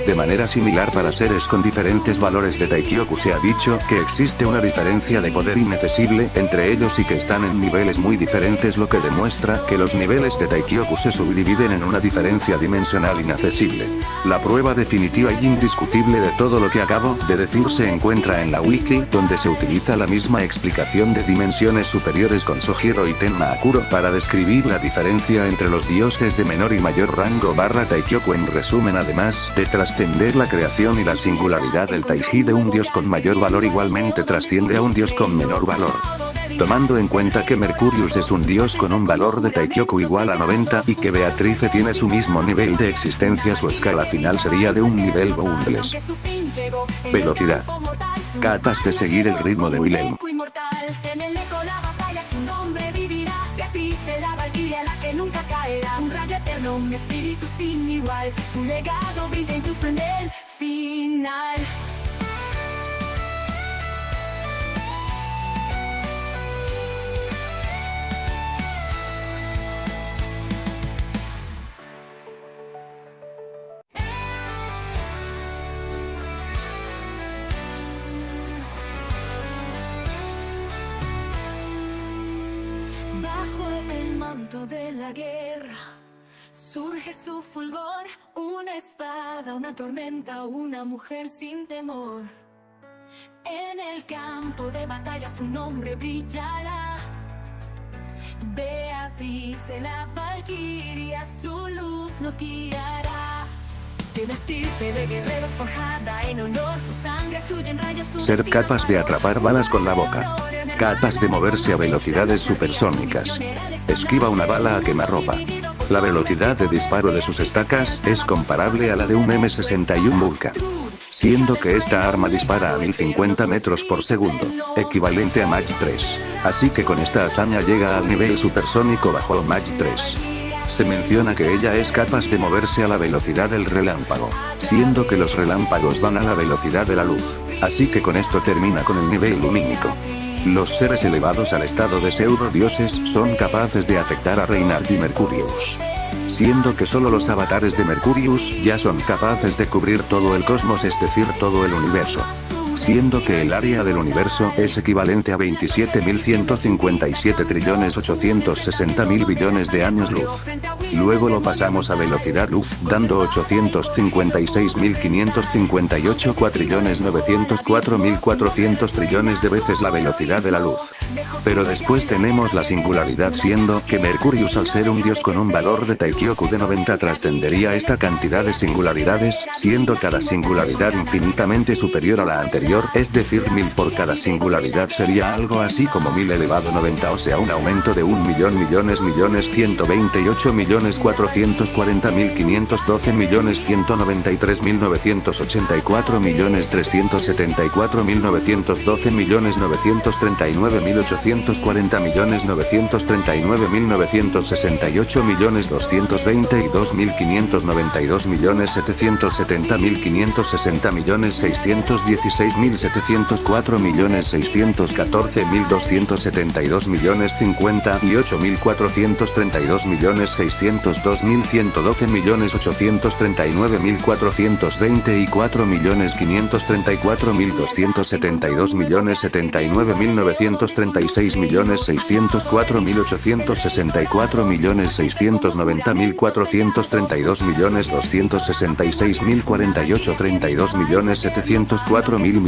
De manera similar, para seres con diferentes valores de Taikyoku se ha dicho que existe una diferencia de poder inaccesible entre ellos y que están en niveles muy diferentes, lo que demuestra que los niveles de Taikyoku se subdividen en una diferencia dimensional inaccesible. La prueba definitiva y indiscutible de todo lo que acabo de decir se encuentra en la wiki, donde se utiliza la misma explicación de dimensiones superiores con Sojiro y Tenma Akuro para describir la diferencia entre los dioses de menor y mayor rango barra Taikyoku. En resumen, además de trascender la creación y la singularidad, del Taiji de un dios con mayor valor igualmente trasciende a un dios con menor valor. Tomando en cuenta que Mercurius es un dios con un valor de Taikyoku igual a 90 y que Beatrice tiene su mismo nivel de existencia, su escala final sería de un nivel boundless. Velocidad. Capaz de seguir el ritmo de Wilhelm. Nunca caerá, un rayo eterno, un espíritu sin igual, su legado brilla incluso en el final. Bajo el manto de la guerra surge su fulgor, una espada, una tormenta, una mujer sin temor. En el campo de batalla su nombre brillará. Beatrice, la valquiria, su luz nos guiará. De una estirpe de guerreros forjada en honor, su sangre fluye en rayos. Ser capaz de atrapar balas con la boca. Capaz de moverse a velocidades supersónicas. Esquiva una bala a quemarropa. La velocidad de disparo de sus estacas es comparable a la de un M61 Vulcan, siendo que esta arma dispara a 1050 metros por segundo, equivalente a Mach 3. Así que con esta hazaña llega al nivel supersónico bajo Mach 3. Se menciona que ella es capaz de moverse a la velocidad del relámpago, siendo que los relámpagos van a la velocidad de la luz. Así que con esto termina con el nivel lumínico. Los seres elevados al estado de pseudo-dioses son capaces de afectar a Reinhardt y Mercurius, siendo que solo los avatares de Mercurius ya son capaces de cubrir todo el cosmos, es decir, todo el universo. Siendo que el área del universo es equivalente a 27.157.860.000 billones de años luz. Luego lo pasamos a velocidad luz, dando 856.558 4.904.400 trillones de veces la velocidad de la luz. Pero después tenemos la singularidad, siendo que Mercurius, al ser un dios con un valor de Taikyoku de 90, trascendería esta cantidad de singularidades, siendo cada singularidad infinitamente superior a la anterior, es decir 1000 por cada singularidad sería algo así como 1000 elevado a 90, o sea un aumento de 1.800.000.634.200.000.634.200.700.000.000.432.000.200.690.432.266.048.32.704.000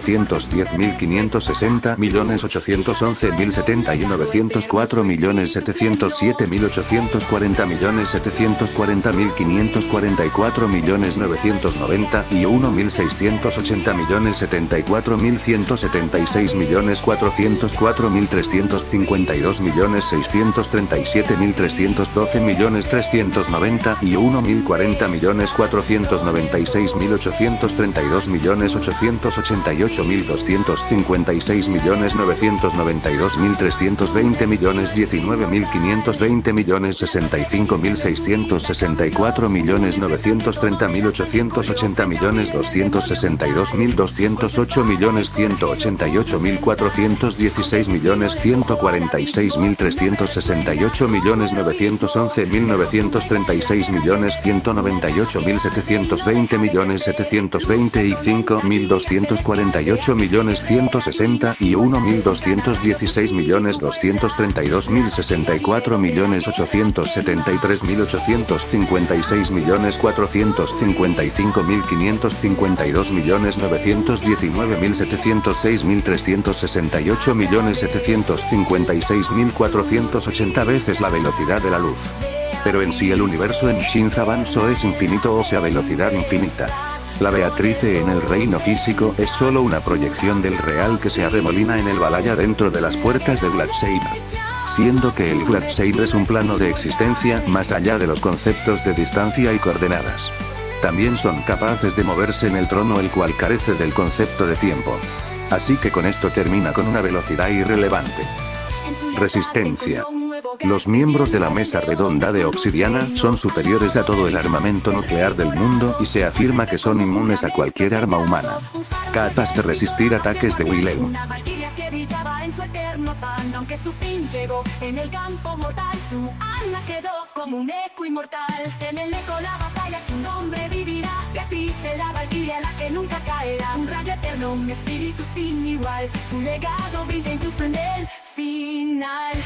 410.560 1.811.070 y 904.707.840 740.544 990 y 1.680.074.176 437.312.312.390 y 1.246.555.596.368 veces la velocidad de la luz. Pero en sí el universo en Shinzabanso es infinito, o sea velocidad infinita. La Beatrice en el reino físico es solo una proyección del real que se arremolina en el Valhalla dentro de las puertas de Gladsheim. Siendo que el Gladsheim es un plano de existencia más allá de los conceptos de distancia y coordenadas. También son capaces de moverse en el trono, el cual carece del concepto de tiempo. Así que con esto termina con una velocidad irrelevante. Resistencia. Los miembros de la mesa redonda de obsidiana son superiores a todo el armamento nuclear del mundo y se afirma que son inmunes a cualquier arma humana. Capaz de resistir ataques de Wilhelm. Aunque su fin llegó en el campo mortal, su alma quedó como un eco inmortal. En el eco la batalla su nombre vivirá. Beatrice la valquiria, la que nunca caerá. Un rayo eterno, un espíritu sin igual. Su legado brilla incluso en el final.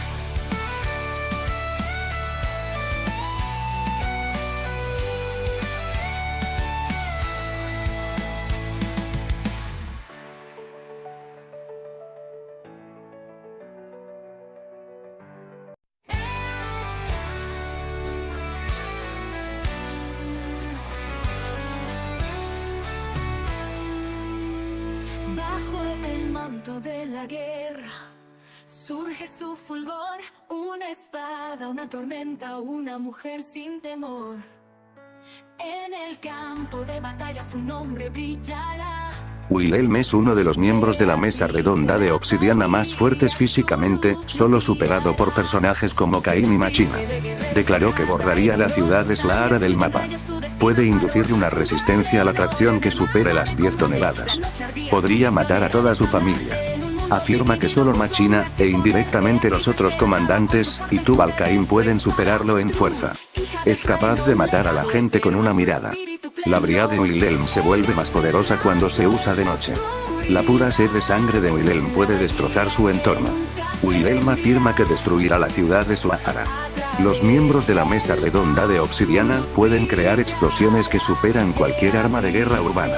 Bajo el manto de la guerra surge su fulgor, una espada, una tormenta, una mujer sin temor. En el campo de batalla su nombre brillará. Wilhelm es uno de los miembros de la mesa redonda de obsidiana más fuertes físicamente, solo superado por personajes como Caín y Machina. Declaró que borraría la ciudad de Slaara del mapa. Puede inducir una resistencia a la tracción que supere las 10 toneladas. Podría matar a toda su familia. Afirma que solo Machina, e indirectamente los otros comandantes, y Tubal Caín pueden superarlo en fuerza. Es capaz de matar a la gente con una mirada. La briada de Wilhelm se vuelve más poderosa cuando se usa de noche. La pura sed de sangre de Wilhelm puede destrozar su entorno. Wilhelm afirma que destruirá la ciudad de Slaara. Los miembros de la mesa redonda de obsidiana pueden crear explosiones que superan cualquier arma de guerra urbana.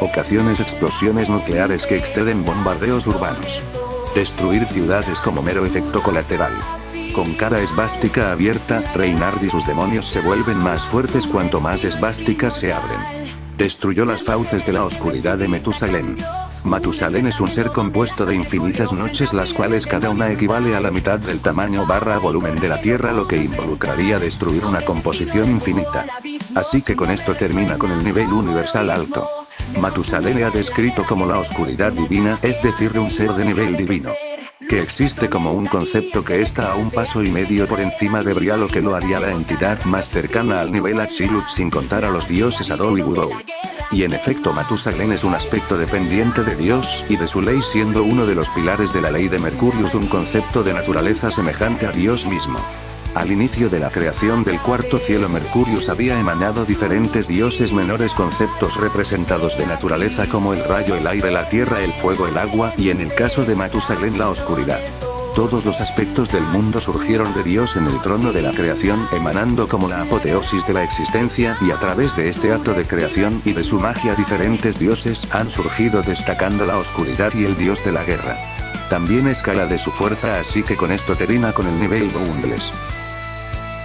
Ocasiones explosiones nucleares que exceden bombardeos urbanos. Destruir ciudades como mero efecto colateral. Con cada esvástica abierta, Reinhard y sus demonios se vuelven más fuertes cuanto más esvásticas se abren. Destruyó las fauces de la oscuridad de Metusalén. Matusalén es un ser compuesto de infinitas noches, las cuales cada una equivale a la mitad del tamaño / volumen de la Tierra, lo que involucraría destruir una composición infinita. Así que con esto termina con el nivel universal alto. Matusalén le ha descrito como la oscuridad divina, es decir, un ser de nivel divino. Que existe como un concepto que está a un paso y medio por encima de Bria, lo que lo haría la entidad más cercana al nivel Absolute, sin contar a los dioses Adou y Budou. Y en efecto Matusalén es un aspecto dependiente de Dios y de su ley, siendo uno de los pilares de la ley de Mercurius un concepto de naturaleza semejante a Dios mismo. Al inicio de la creación del cuarto cielo, Mercurius había emanado diferentes dioses menores, conceptos representados de naturaleza como el rayo, el aire, la tierra, el fuego, el agua y en el caso de Matusalén la oscuridad. todos los aspectos del mundo surgieron de Dios en el trono de la creación, emanando como la apoteosis de la existencia, y a través de este acto de creación y de su magia diferentes dioses han surgido, destacando la oscuridad y el dios de la guerra. También escala de su fuerza, así que con esto termina con el nivel Boundless.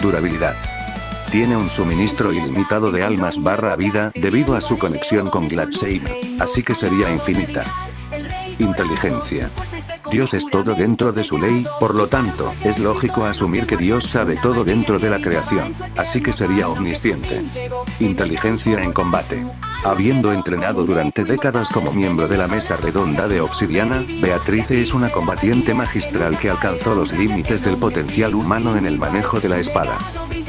Durabilidad. Tiene un suministro ilimitado de almas / vida, debido a su conexión con Gladsaber, así que sería infinita. Inteligencia. Dios es todo dentro de su ley, por lo tanto, es lógico asumir que Dios sabe todo dentro de la creación, así que sería omnisciente. Inteligencia en combate. Habiendo entrenado durante décadas como miembro de la Mesa Redonda de Obsidiana, Beatrice es una combatiente magistral que alcanzó los límites del potencial humano en el manejo de la espada.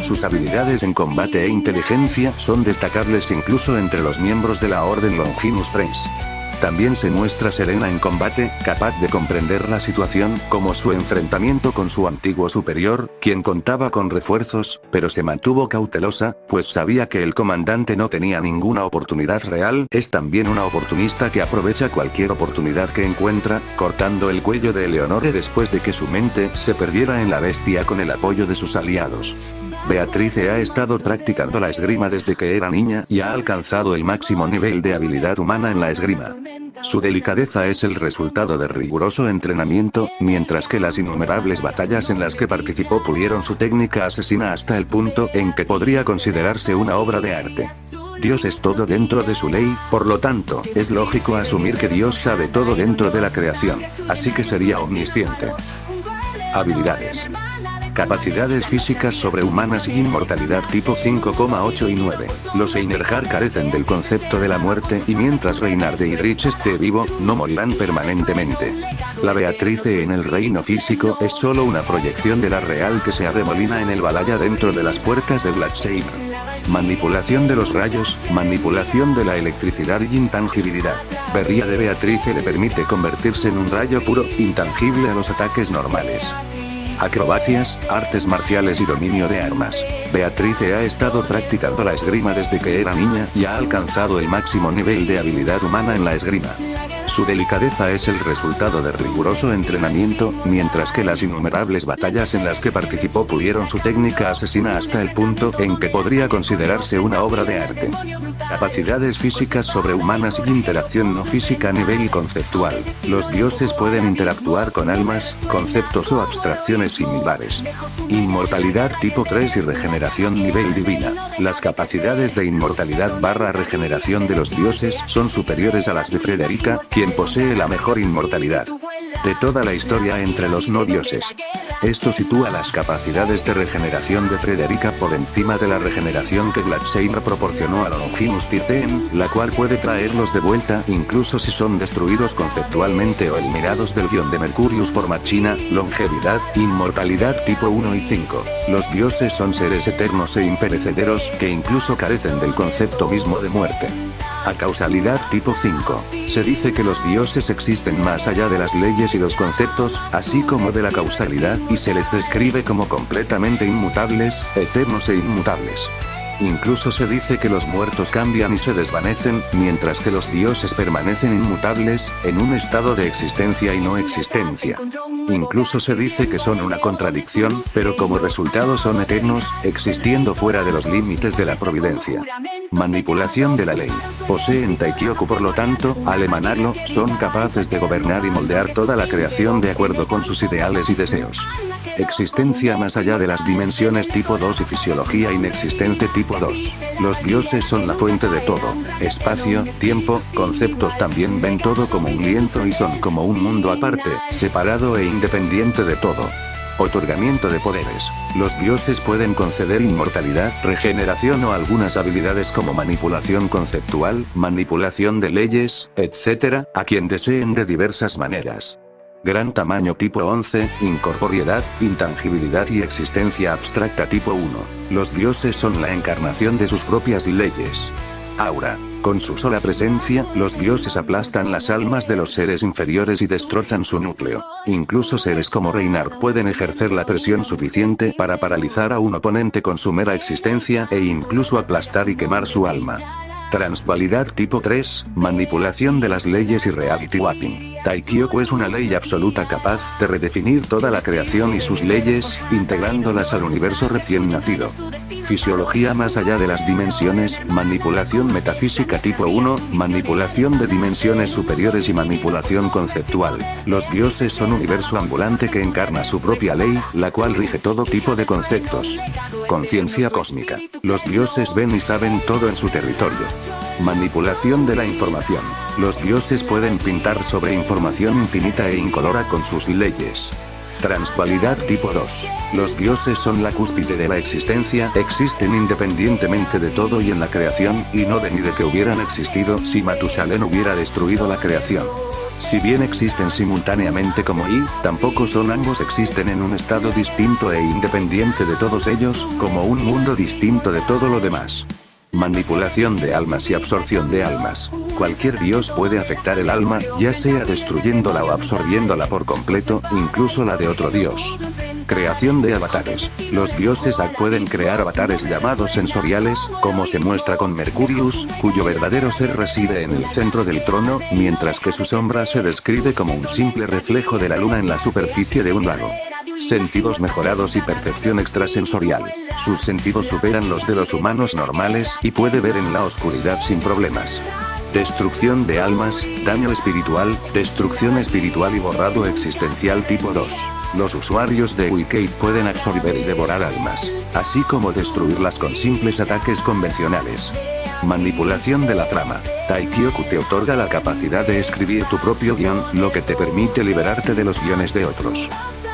Sus habilidades en combate e inteligencia son destacables incluso entre los miembros de la Orden Longinus Threes. También se muestra serena en combate, capaz de comprender la situación, como su enfrentamiento con su antiguo superior, quien contaba con refuerzos, pero se mantuvo cautelosa, pues sabía que el comandante no tenía ninguna oportunidad real. Es también una oportunista que aprovecha cualquier oportunidad que encuentra, cortando el cuello de Eleonore después de que su mente se perdiera en la bestia con el apoyo de sus aliados. Beatrice ha estado practicando la esgrima desde que era niña y ha alcanzado el máximo nivel de habilidad humana en la esgrima. Su delicadeza es el resultado de riguroso entrenamiento, mientras que las innumerables batallas en las que participó pulieron su técnica asesina hasta el punto en que podría considerarse una obra de arte. Dios es todo dentro de su ley, por lo tanto, es lógico asumir que Dios sabe todo dentro de la creación, así que sería omnisciente. Habilidades. Capacidades físicas sobrehumanas y inmortalidad tipo 5,8 y 9. Los Einherjar carecen del concepto de la muerte y mientras Reynard de Yrich esté vivo, no morirán permanentemente. La Beatrice en el reino físico es solo una proyección de la real que se arremolina en el Valhalla dentro de las puertas de Gladsaber. Manipulación de los rayos, manipulación de la electricidad y intangibilidad. Berría de Beatrice le permite convertirse en un rayo puro, intangible a los ataques normales. Acrobacias, artes marciales y dominio de armas. Beatrice ha estado practicando la esgrima desde que era niña y ha alcanzado el máximo nivel de habilidad humana en la esgrima. Su delicadeza es el resultado de riguroso entrenamiento, mientras que las innumerables batallas en las que participó pulieron su técnica asesina hasta el punto en que podría considerarse una obra de arte. Capacidades físicas sobrehumanas y interacción no física a nivel conceptual. Los dioses pueden interactuar con almas, conceptos o abstracciones similares. Inmortalidad tipo 3 y regeneración nivel divina. Las capacidades de inmortalidad / regeneración de los dioses son superiores a las de Frederica, quien posee la mejor inmortalidad de toda la historia entre los no dioses. Esto sitúa las capacidades de regeneración de Frederica por encima de la regeneración que Gladsaber proporcionó a Longinus Titan, la cual puede traerlos de vuelta incluso si son destruidos conceptualmente o eliminados del guión de Mercurius por Machina. Longevidad, inmortalidad tipo 1 y 5. Los dioses son seres eternos e imperecederos que incluso carecen del concepto mismo de muerte. A causalidad tipo 5. Se dice que los dioses existen más allá de las leyes y los conceptos, así como de la causalidad, y se les describe como completamente inmutables, eternos e inmutables. Incluso se dice que los muertos cambian y se desvanecen, mientras que los dioses permanecen inmutables, en un estado de existencia y no existencia. Incluso se dice que son una contradicción, pero como resultado son eternos, existiendo fuera de los límites de la providencia. Manipulación de la ley. Poseen Taikyoku, por lo tanto, al emanarlo, son capaces de gobernar y moldear toda la creación de acuerdo con sus ideales y deseos. Existencia más allá de las dimensiones tipo 2 y fisiología inexistente tipo 2. Los dioses son la fuente de todo. Espacio, tiempo, conceptos también ven todo como un lienzo y son como un mundo aparte, separado e independiente de todo. Otorgamiento de poderes. Los dioses pueden conceder inmortalidad, regeneración o algunas habilidades como manipulación conceptual, manipulación de leyes, etc., a quien deseen de diversas maneras. Gran tamaño tipo 11, incorporeidad, intangibilidad y existencia abstracta tipo 1. Los dioses son la encarnación de sus propias leyes. Aura. Con su sola presencia, los dioses aplastan las almas de los seres inferiores y destrozan su núcleo. Incluso seres como Reynard pueden ejercer la presión suficiente para paralizar a un oponente con su mera existencia e incluso aplastar y quemar su alma. Transdualidad tipo 3, manipulación de las leyes y reality wrapping. Taikyoku es una ley absoluta capaz de redefinir toda la creación y sus leyes, integrándolas al universo recién nacido. Fisiología más allá de las dimensiones, manipulación metafísica tipo 1, manipulación de dimensiones superiores y manipulación conceptual. Los dioses son un universo ambulante que encarna su propia ley, la cual rige todo tipo de conceptos. Conciencia cósmica. Los dioses ven y saben todo en su territorio. Manipulación de la información. Los dioses pueden pintar sobre información infinita e incolora con sus leyes. Transdualidad tipo 2. Los dioses son la cúspide de la existencia, existen independientemente de todo y en la creación, y no de ni de que hubieran existido si Matusalén hubiera destruido la creación. Si bien existen simultáneamente como y, tampoco son, ambos existen en un estado distinto e independiente de todos ellos, como un mundo distinto de todo lo demás. Manipulación de almas y absorción de almas. Cualquier dios puede afectar el alma, ya sea destruyéndola o absorbiéndola por completo, incluso la de otro dios. Creación de avatares. Los dioses pueden crear avatares llamados sensoriales, como se muestra con Mercurius, cuyo verdadero ser reside en el centro del trono, mientras que su sombra se describe como un simple reflejo de la luna en la superficie de un lago. Sentidos mejorados y percepción extrasensorial. Sus sentidos superan los de los humanos normales y puede ver en la oscuridad sin problemas. Destrucción de almas, daño espiritual, destrucción espiritual y borrado existencial tipo 2. Los usuarios de Wicade pueden absorber y devorar almas, así como destruirlas con simples ataques convencionales. Manipulación de la trama. Taikyoku te otorga la capacidad de escribir tu propio guión, lo que te permite liberarte de los guiones de otros.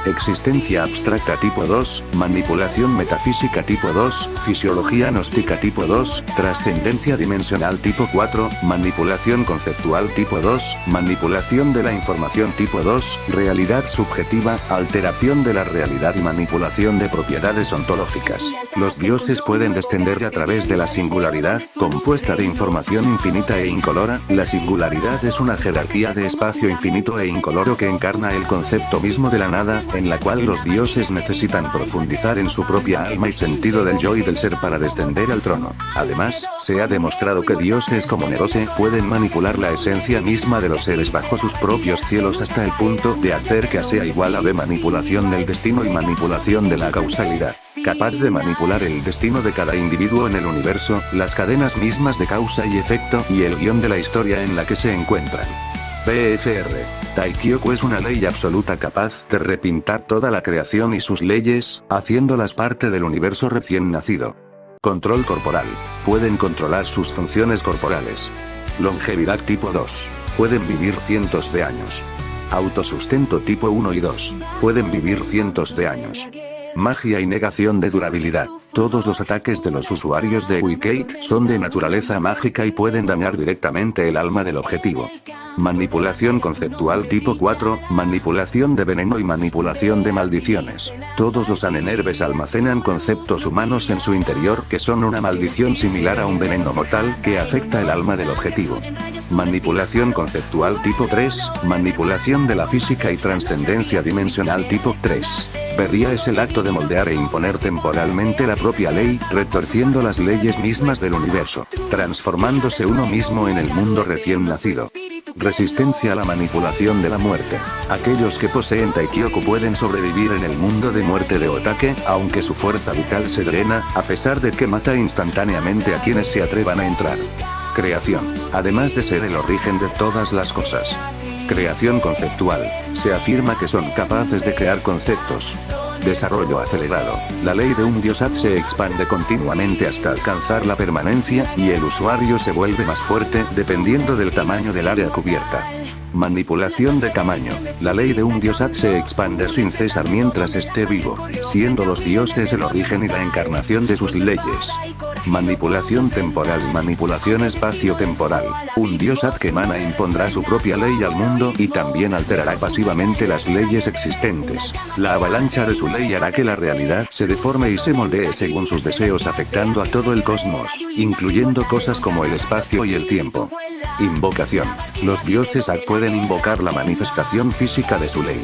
Existencia abstracta tipo 2, manipulación metafísica tipo 2, fisiología gnóstica tipo 2, trascendencia dimensional tipo 4, manipulación conceptual tipo 2, manipulación de la información tipo 2, realidad subjetiva, alteración de la realidad y manipulación de propiedades ontológicas. Los dioses pueden descender a través de la singularidad, compuesta de información infinita e incolora. La singularidad es una jerarquía de espacio infinito e incoloro que encarna el concepto mismo de la nada, en la cual los dioses necesitan profundizar en su propia alma y sentido del yo y del ser para descender al trono. Además, se ha demostrado que dioses como Nerose pueden manipular la esencia misma de los seres bajo sus propios cielos hasta el punto de hacer que A sea igual a B. Manipulación del destino y manipulación de la causalidad. Capaz de manipular el destino de cada individuo en el universo, las cadenas mismas de causa y efecto, y el guión de la historia en la que se encuentran. BFR. Taikyoku es una ley absoluta capaz de repintar toda la creación y sus leyes, haciéndolas parte del universo recién nacido. Control corporal. Pueden controlar sus funciones corporales. Longevidad tipo 2. Pueden vivir cientos de años. Autosustento tipo 1 y 2. Pueden vivir cientos de años. Magia y negación de durabilidad. Todos los ataques de los usuarios de Wicade son de naturaleza mágica y pueden dañar directamente el alma del objetivo. Manipulación conceptual tipo 4, manipulación de veneno y manipulación de maldiciones. Todos los anenerbes almacenan conceptos humanos en su interior que son una maldición similar a un veneno mortal que afecta el alma del objetivo. Manipulación conceptual tipo 3, manipulación de la física y trascendencia dimensional tipo 3. Berría es el acto de moldear e imponer temporalmente la propia ley, retorciendo las leyes mismas del universo, transformándose uno mismo en el mundo recién nacido. Resistencia a la manipulación de la muerte. Aquellos que poseen Taikyoku pueden sobrevivir en el mundo de muerte de Otake, aunque su fuerza vital se drena, a pesar de que mata instantáneamente a quienes se atrevan a entrar. Creación. Además de ser el origen de todas las cosas. Creación conceptual. Se afirma que son capaces de crear conceptos. Desarrollo acelerado. La ley de un diosat se expande continuamente hasta alcanzar la permanencia, y el usuario se vuelve más fuerte dependiendo del tamaño del área cubierta. Manipulación de tamaño. La ley de un diosat se expande sin cesar mientras esté vivo, siendo los dioses el origen y la encarnación de sus leyes. Manipulación temporal y manipulación espacio-temporal. Un diosat que emana impondrá su propia ley al mundo y también alterará pasivamente las leyes existentes. La avalancha de su ley hará que la realidad se deforme y se moldee según sus deseos, afectando a todo el cosmos, incluyendo cosas como el espacio y el tiempo. Invocación. Los dioses At pueden invocar la manifestación física de su ley.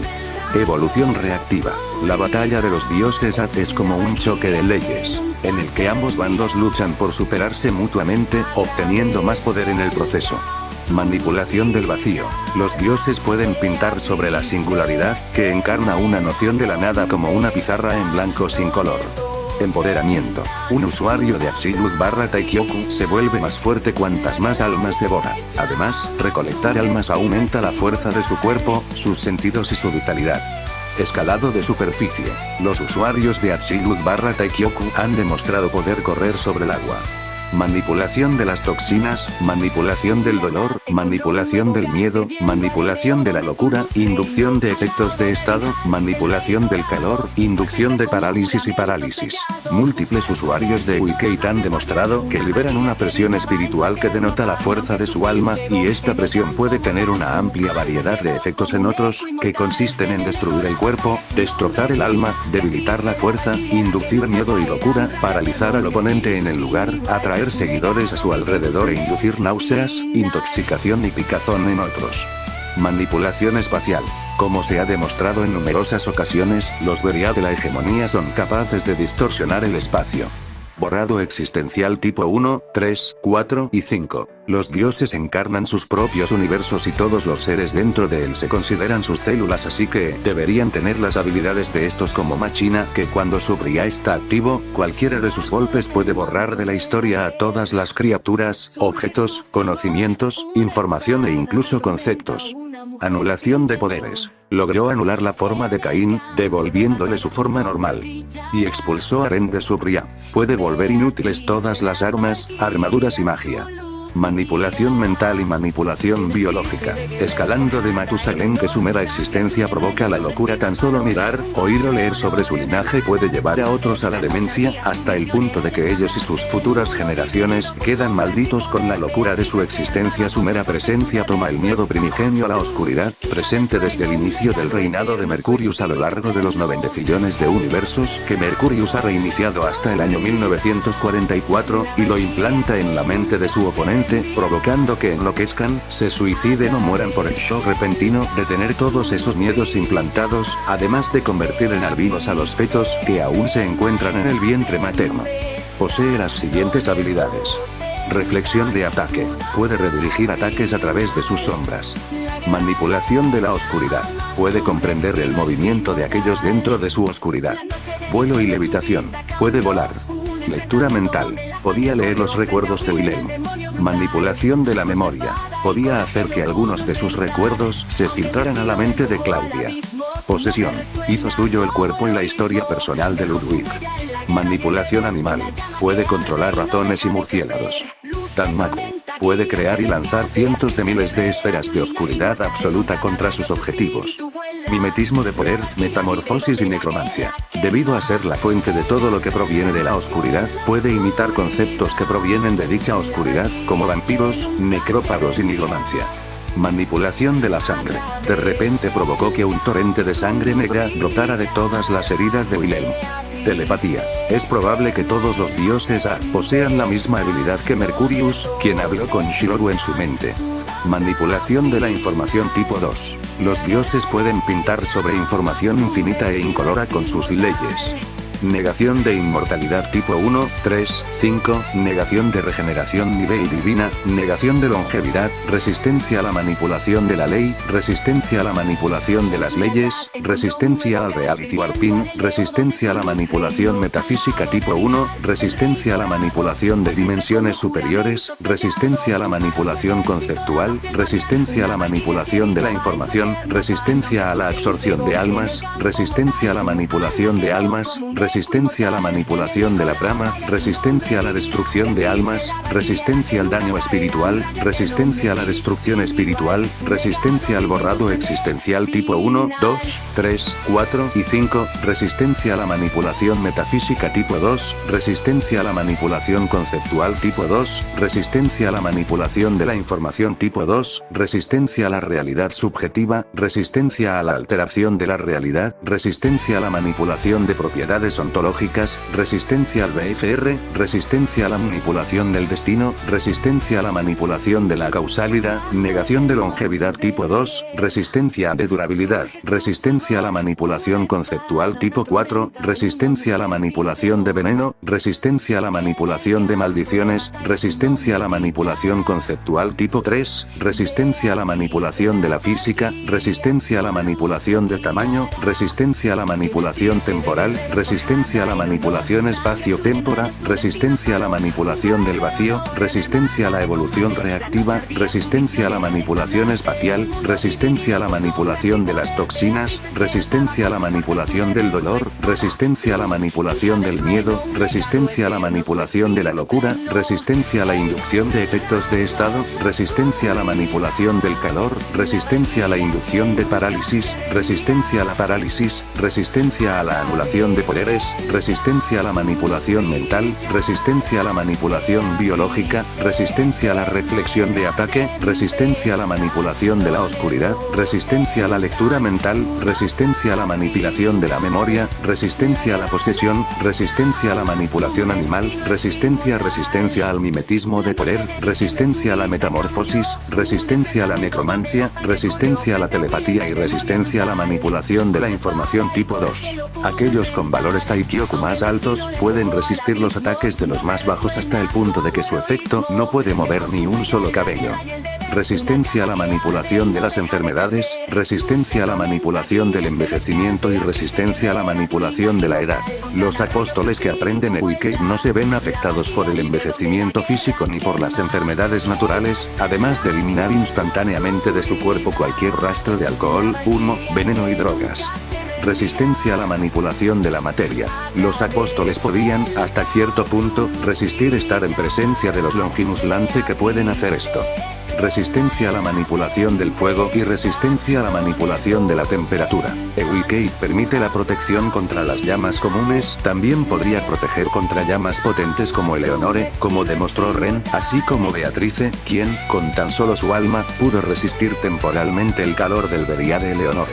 Evolución reactiva. La batalla de los dioses At es como un choque de leyes, en el que ambos bandos luchan por superarse mutuamente, obteniendo más poder en el proceso. Manipulación del vacío. Los dioses pueden pintar sobre la singularidad, que encarna una noción de la nada como una pizarra en blanco sin color. Empoderamiento. Un usuario de Absolute/Taikyoku se vuelve más fuerte cuantas más almas devora. Además, recolectar almas aumenta la fuerza de su cuerpo, sus sentidos y su vitalidad. Escalado de superficie. Los usuarios de Absolute/Taikyoku han demostrado poder correr sobre el agua. Manipulación de las toxinas, manipulación del dolor, manipulación del miedo, manipulación de la locura, inducción de efectos de estado, manipulación del calor, inducción de parálisis y parálisis. Múltiples usuarios de Wikate han demostrado que liberan una presión espiritual que denota la fuerza de su alma, y esta presión puede tener una amplia variedad de efectos en otros, que consisten en destruir el cuerpo, destrozar el alma, debilitar la fuerza, inducir miedo y locura, paralizar al oponente en el lugar, atraer seguidores a su alrededor e inducir náuseas, intoxicación y picazón en otros. Manipulación espacial. Como se ha demostrado en numerosas ocasiones, los Beria de la hegemonía son capaces de distorsionar el espacio. Borrado existencial tipo 1, 3, 4 y 5. Los dioses encarnan sus propios universos y todos los seres dentro de él se consideran sus células, así que deberían tener las habilidades de estos como Machina, que cuando su Bria está activo, cualquiera de sus golpes puede borrar de la historia a todas las criaturas, objetos, conocimientos, información e incluso conceptos. Anulación de poderes. Logró anular la forma de Caín, devolviéndole su forma normal. Y expulsó a Ren de su Bria. Puede volver inútiles todas las armas, armaduras y magia. Manipulación mental y manipulación biológica. Escalando de Matusalén, que su mera existencia provoca la locura. Tan solo mirar, oír o leer sobre su linaje puede llevar a otros a la demencia, hasta el punto de que ellos y sus futuras generaciones quedan malditos con la locura de su existencia. Su mera presencia toma el miedo primigenio a la oscuridad, presente desde el inicio del reinado de Mercurius a lo largo de los 90 billones de universos que Mercurius ha reiniciado hasta el año 1944, y lo implanta en la mente de su oponente, provocando que enloquezcan, se suiciden o mueran por el shock repentino de tener todos esos miedos implantados, además de convertir en albinos a los fetos que aún se encuentran en el vientre materno. Posee las siguientes habilidades. Reflexión de ataque. Puede redirigir ataques a través de sus sombras. Manipulación de la oscuridad. Puede comprender el movimiento de aquellos dentro de su oscuridad. Vuelo y levitación. Puede volar. Lectura mental. Podía leer los recuerdos de Wilhelm. Manipulación de la memoria. Podía hacer que algunos de sus recuerdos se filtraran a la mente de Claudia. Posesión. Hizo suyo el cuerpo y la historia personal de Ludwig. Manipulación animal. Puede controlar ratones y murciélagos. Danmaku. Puede crear y lanzar cientos de miles de esferas de oscuridad absoluta contra sus objetivos. Mimetismo de poder, metamorfosis y necromancia. Debido a ser la fuente de todo lo que proviene de la oscuridad, puede imitar conceptos que provienen de dicha oscuridad, como vampiros, necrófagos y nigromancia. Manipulación de la sangre. De repente provocó que un torrente de sangre negra brotara de todas las heridas de Wilhelm. Telepatía. Es probable que todos los dioses A posean la misma habilidad que Mercurius, quien habló con Shiroru en su mente. Manipulación de la información tipo 2. Los dioses pueden pintar sobre información infinita e incolora con sus leyes. Negación de inmortalidad tipo 1, 3, 5, negación de regeneración nivel divina, negación de longevidad, resistencia a la manipulación de la ley, resistencia a la manipulación de las leyes, resistencia al reality warping, resistencia a la manipulación metafísica tipo 1, resistencia a la manipulación de dimensiones superiores, resistencia a la manipulación conceptual, resistencia a la manipulación de la información, resistencia a la absorción de almas, resistencia a la manipulación de almas, resistencia a la manipulación de la trama, resistencia a la destrucción de almas, resistencia al daño espiritual, resistencia a la destrucción espiritual, resistencia al borrado existencial tipo 1, 2, 3, 4 y 5, resistencia a la manipulación metafísica tipo 2, resistencia a la manipulación conceptual tipo 2, resistencia a la manipulación de la información tipo 2, resistencia a la realidad subjetiva, resistencia a la alteración de la realidad, resistencia a la manipulación de propiedades enfermedades ontológicas, resistencia al BFR, resistencia a la manipulación del destino, resistencia a la manipulación de la causalidad, negación de longevidad tipo 2, resistencia de durabilidad, resistencia a la manipulación conceptual tipo 4, resistencia a la manipulación de veneno, resistencia a la manipulación de maldiciones, resistencia a la manipulación conceptual tipo 3, resistencia a la manipulación de la física, resistencia a la manipulación de tamaño, resistencia a la manipulación temporal, resistencia a la manipulación espacio-tempora, resistencia a la manipulación del vacío, resistencia a la evolución reactiva, resistencia a la manipulación espacial, resistencia a la manipulación de las toxinas, resistencia a la manipulación del dolor, resistencia a la manipulación del miedo, resistencia a la manipulación de la locura, resistencia a la inducción de efectos de estado, resistencia a la manipulación del calor, resistencia a la inducción de parálisis, resistencia a la parálisis, resistencia a la anulación de poderes, resistencia a la manipulación mental, resistencia a la manipulación biológica, resistencia a la reflexión de ataque, resistencia a la manipulación de la oscuridad, resistencia a la lectura mental, resistencia a la manipulación de la memoria, resistencia a la posesión, resistencia a la manipulación animal, resistencia al mimetismo de poder, resistencia a la metamorfosis, resistencia a la necromancia, resistencia a la telepatía y resistencia a la manipulación de la información tipo 2. Aquellos con valores Taikyoku más altos, pueden resistir los ataques de los más bajos hasta el punto de que su efecto no puede mover ni un solo cabello. Resistencia a la manipulación de las enfermedades, resistencia a la manipulación del envejecimiento y resistencia a la manipulación de la edad. Los apóstoles que aprenden Ewikei no se ven afectados por el envejecimiento físico ni por las enfermedades naturales, además de eliminar instantáneamente de su cuerpo cualquier rastro de alcohol, humo, veneno y drogas. Resistencia a la manipulación de la materia. Los apóstoles podían, hasta cierto punto, resistir estar en presencia de los Longinus Lance que pueden hacer esto. Resistencia a la manipulación del fuego y resistencia a la manipulación de la temperatura. Ewikei permite la protección contra las llamas comunes, también podría proteger contra llamas potentes como Eleonore, como demostró Ren, así como Beatrice, quien, con tan solo su alma, pudo resistir temporalmente el calor del Beria de Eleonore.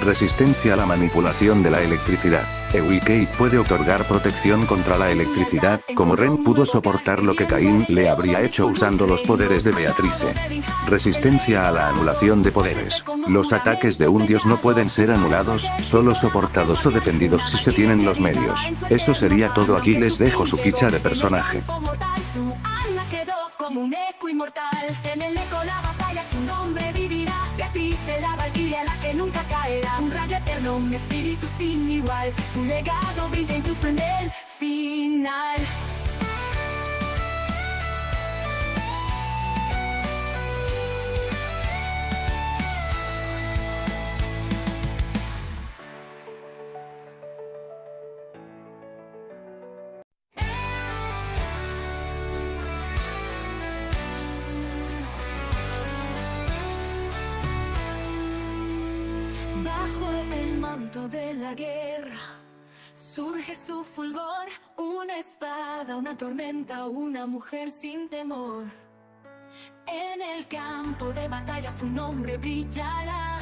Resistencia a la manipulación de la electricidad. Ewikei puede otorgar protección contra la electricidad, como Ren pudo soportar lo que Caín le habría hecho usando los poderes de Beatrice. Resistencia a la anulación de poderes. Los ataques de un dios no pueden ser anulados, solo soportados o defendidos si se tienen los medios. Eso sería todo. Aquí les dejo su ficha de personaje. Como un eco inmortal, en el eco la batalla su nombre vivirá. Beatrice la valquiria, la que nunca caerá. Un rayo eterno, un espíritu sin igual. Su legado brilla incluso en el final. Bajo el manto de la guerra surge su fulgor, una espada, una tormenta, una mujer sin temor. En el campo de batalla su nombre brillará.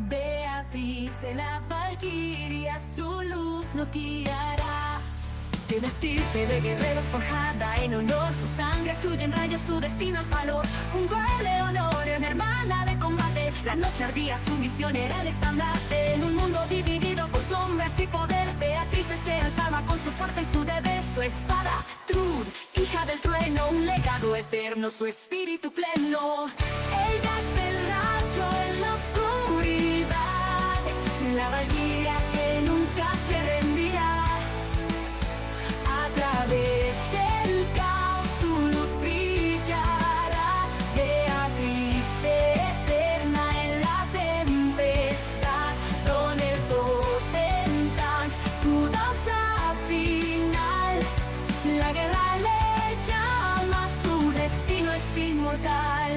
Beatrice la valquiria, su luz nos guiará. De una estirpe de guerreros forjada en honor, su sangre fluye en rayos, su destino es valor. Junto a Eleonore, una hermana de combate, la noche ardía, su misión era el estandarte. En un mundo dividido por sombras y poder, Beatrice se alzaba con su fuerza y su deber. Su espada, Trud, hija del trueno, un legado eterno, su espíritu pleno. Ella es el rayo en la oscuridad, la valquiria que nunca se rendirá. A través del caos su luz brillará. Beatrice eterna en la tempestad, con el potentans su danza final. La guerra le llama, su destino es inmortal.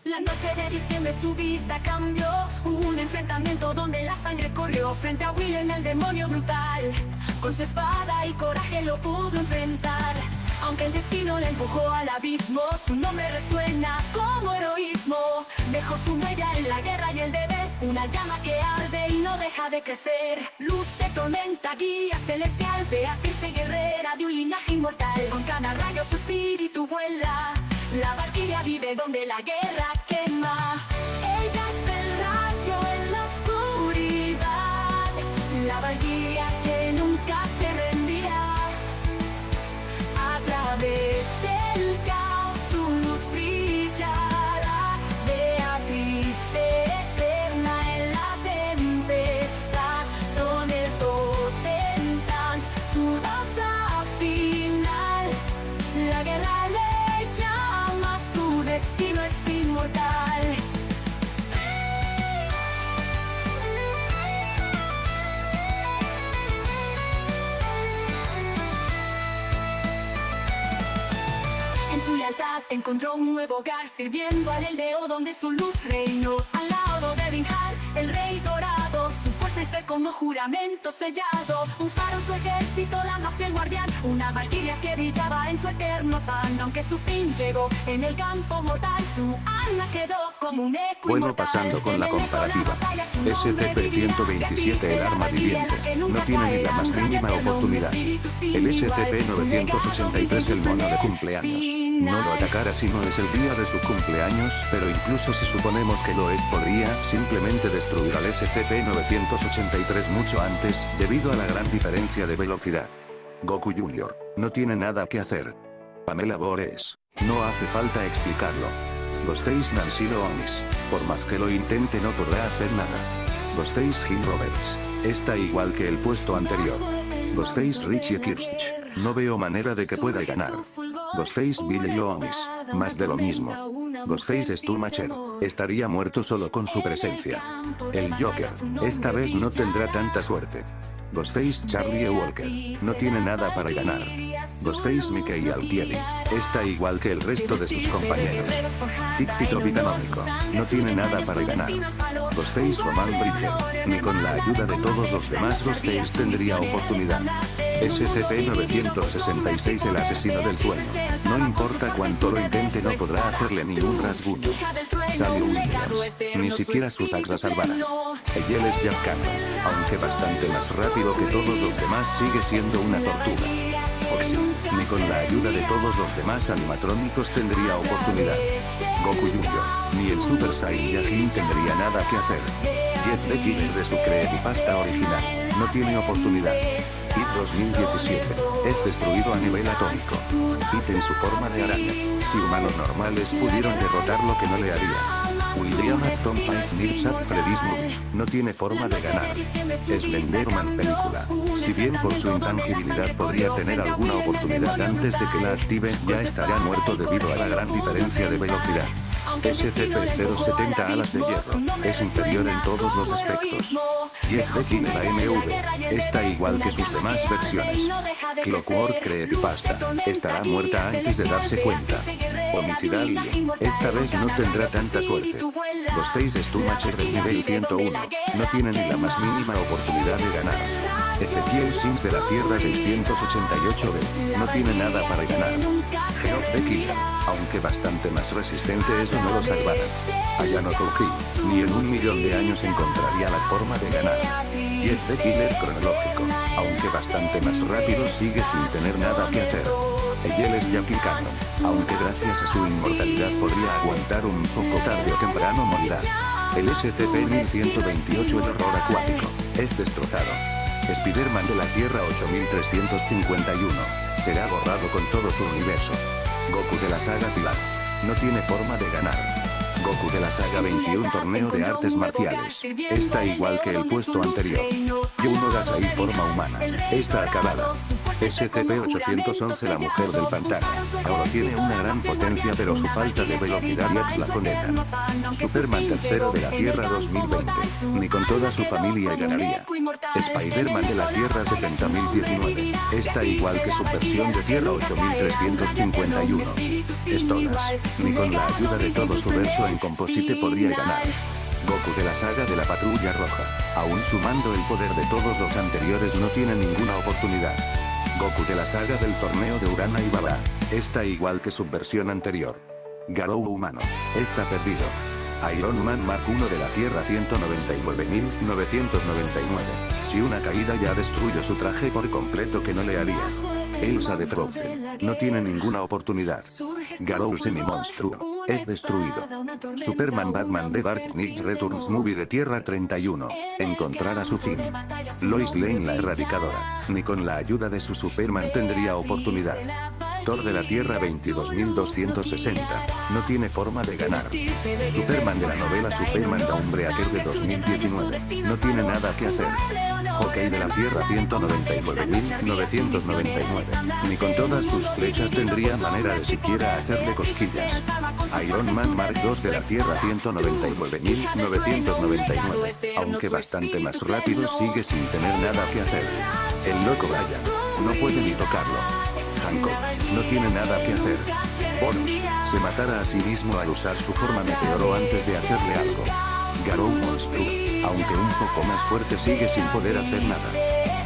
La noche de diciembre su vida cambió, un enfrentamiento donde la sangre corrió. Frente a William el demonio brutal, con su espada y coraje lo pudo enfrentar. Aunque el destino le empujó al abismo, su nombre resuena como heroísmo. Dejó su huella en la guerra y el deber, una llama que arde y no deja deja de crecer. Luz de tormenta, guía celestial, Beatriz guerrera de un linaje inmortal. Con cada rayo su espíritu vuela, la valquiria vive donde la guerra quema. Ella es el rayo en la oscuridad, la valquiria que nunca se rendirá. A través del caos su luz brillará, Beatriz eterna en la tempestad, con el Totem su danza final. La guerra le llama, su destino es inmortal. En su lealtad encontró un nuevo hogar, sirviendo al Eldeo donde su luz reinó. Al lado de Dinjar, el rey dorado, su fuerza y fe como juramento sellado. Un faro en su ejército, la más fiel guardián, una valquiria que brillaba en su eterno afán. Aunque su fin llegó en el campo mortal, su alma quedó como un eco Bueno, inmortal. pasando con la En el eco de comparativa. batalla, su nombre vivirá. SCP-127, el arma viviente, no tiene ni la más mínima oportunidad. El SCP-983, el mono de cumpleaños, no lo atacara si no es el día de su cumpleaños, pero incluso si suponemos que lo es, podría simplemente destruir al SCP-983 mucho antes, debido a la gran diferencia de velocidad. Goku Jr. no tiene nada que hacer. Pamela Bores, no hace falta explicarlo. Ghostface Nancy Loomis, por más que lo intente no podrá hacer nada. Ghostface Jim Roberts, está igual que el puesto anterior. Ghostface Richie Kirsch, no veo manera de que pueda ganar. Ghostface Billy Loomis, más de lo mismo. Ghostface Stu Macher, estaría muerto solo con su presencia. El Joker, esta vez no tendrá tanta suerte. Ghostface Charlie E. Walker, no tiene nada para ganar. Ghostface Mickey Altieri, está igual que el resto de sus compañeros. Tic-Fito Bicanónico, no tiene nada para ganar. Ghostface Roman Bridger, ni con la ayuda de todos los demás Ghostface tendría oportunidad. SCP-966, el asesino del sueño, no importa cuánto lo intente no podrá hacerle ni un rasguño. Sally Williams, ni siquiera sus la salvará. Él es Jack Cannon, aunque bastante más rápido que todos los demás, sigue siendo una tortuga. Foxy, ni con la ayuda de todos los demás animatrónicos tendría oportunidad. Goku Jr., ni el Super Saiyajin tendría nada que hacer. Jeff the Killer de su creepypasta original, no tiene oportunidad. IT 2017, es destruido a nivel atómico. IT en su forma de araña, si humanos normales pudieron derrotarlo, que no le haría. William Afton 5 Nips at Freddy's Movie, no tiene forma de ganar. Slenderman película, si bien por su intangibilidad podría tener alguna oportunidad antes de que la active, ya estará muerto debido a la gran diferencia de velocidad. SCP-070 Alas de Hierro, es inferior en todos los aspectos. Jeff the Killer AMV, está igual que sus demás versiones. Clockwork Creepypasta, estará muerta antes de darse cuenta. Homicidal, esta vez no tendrá tanta suerte. Ghostface Stu Macher del nivel 101, no tiene ni la más mínima oportunidad de ganar. Ezequiel Sims de la Tierra 688B, no tiene nada para ganar. Geoff the Killer, aunque bastante más resistente, eso no lo salvará. Ayano Touki, ni en 1.000.000 de años encontraría la forma de ganar. Jeff the Killer cronológico, aunque bastante más rápido, sigue sin tener nada que hacer. Él es Jackie Cannon, aunque gracias a su inmortalidad podría aguantar un poco, tarde o temprano morirá. El SCP-1128, el horror acuático, es destrozado. Spider-Man de la Tierra 8351, será borrado con todo su universo. Goku de la saga Pilaf, no tiene forma de ganar. Goku de la saga 21, torneo de artes marciales, está igual que el puesto anterior. Yuno Gasai, forma humana, está acabada. SCP-811, la mujer del pantano, ahora tiene una gran potencia, pero su falta de velocidad la condena. Superman tercero de la Tierra 2020, ni con toda su familia ganaría. Spider-Man de la Tierra 70.019, está igual que su versión de Tierra 8351. Stolas, ni con la ayuda de todo su verso en composite podría ganar. Goku de la saga de la Patrulla Roja, aún sumando el poder de todos los anteriores, no tiene ninguna oportunidad. Goku de la saga del torneo de Urana y Baba, está igual que su versión anterior. Garou humano, está perdido. Iron Man Mark I de la Tierra 199.999. Si una caída ya destruyó su traje por completo, ¿que no le haría? Elsa de Frozen. No tiene ninguna oportunidad. Garou semi-monstruo. Es destruido. Superman Batman The Dark Knight Returns Movie de Tierra 31. Encontrará su fin. Lois Lane la Erradicadora. Ni con la ayuda de su Superman tendría oportunidad. Thor de la Tierra 22.260. No tiene forma de ganar. Superman de la novela Superman Dawnbreaker de 2019. No tiene nada que hacer. Hawkeye de la Tierra 199.999. Ni con todas sus flechas tendría manera de siquiera hacerle cosquillas. Iron Man Mark II de la Tierra 199.999. Aunque bastante más rápido, sigue sin tener nada que hacer. El loco Brian. No puede ni tocarlo. Hancock. No tiene nada que hacer. Boros. Se matará a sí mismo al usar su forma meteoro antes de hacerle algo. Garou Monstruo. Aunque un poco más fuerte, sigue sin poder hacer nada.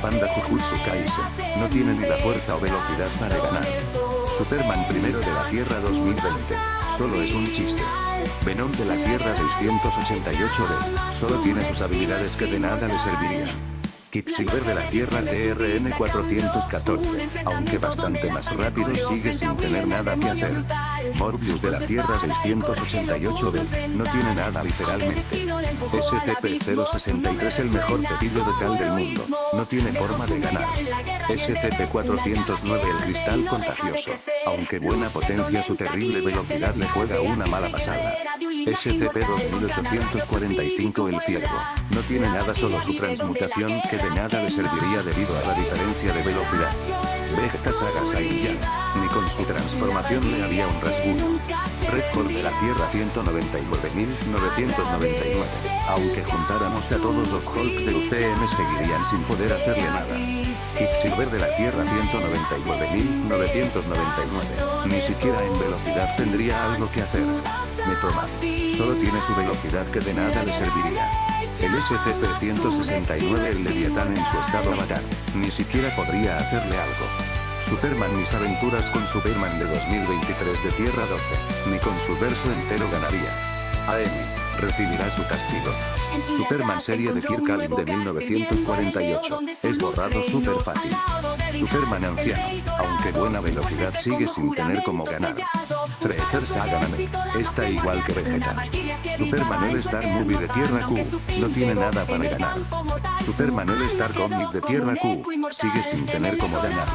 Panda Jujutsu Kaisen. No tiene ni la fuerza o velocidad para ganar. Superman primero de la Tierra 2020. Solo es un chiste. Venom de la Tierra 688D. Solo tiene sus habilidades que de nada le servirían. Quicksilver de la Tierra TRN 414, aunque bastante más rápido, sigue sin tener nada que hacer. Morbius de la Tierra 688D, no tiene nada literalmente. SCP-063, el mejor cepillo de tal del mundo, no tiene forma de ganar. SCP-409, el cristal contagioso, aunque buena potencia, su terrible velocidad le juega una mala pasada. SCP-2845, el ciervo, no tiene nada, solo su transmutación, que de nada le serviría debido a la diferencia de velocidad. Vegeta Saga Saiyan, ni con su transformación le haría un rasguño. Redford de la Tierra 199.999, aunque juntáramos a todos los Hulks del UCM seguirían sin poder hacerle nada. Quicksilver de la Tierra 199.999, ni siquiera en velocidad tendría algo que hacer. Metroman, solo tiene su velocidad que de nada le serviría. El SCP-169, el Leviatán en su estado avatar, ni siquiera podría hacerle algo. Superman, mis aventuras con Superman de 2023 de Tierra 12, ni con su verso entero ganaría. Amy, recibirá su castigo. Superman serie de Kirk Allen de 1948, es borrado súper fácil. Superman anciano, aunque buena velocidad, sigue sin tener como ganar. Freezer Saga Namek, está igual que Vegeta. Superman All Star Movie de Tierra Q, no tiene nada para ganar. Superman All Star Comic de Tierra Q, sigue sin tener como ganarlo.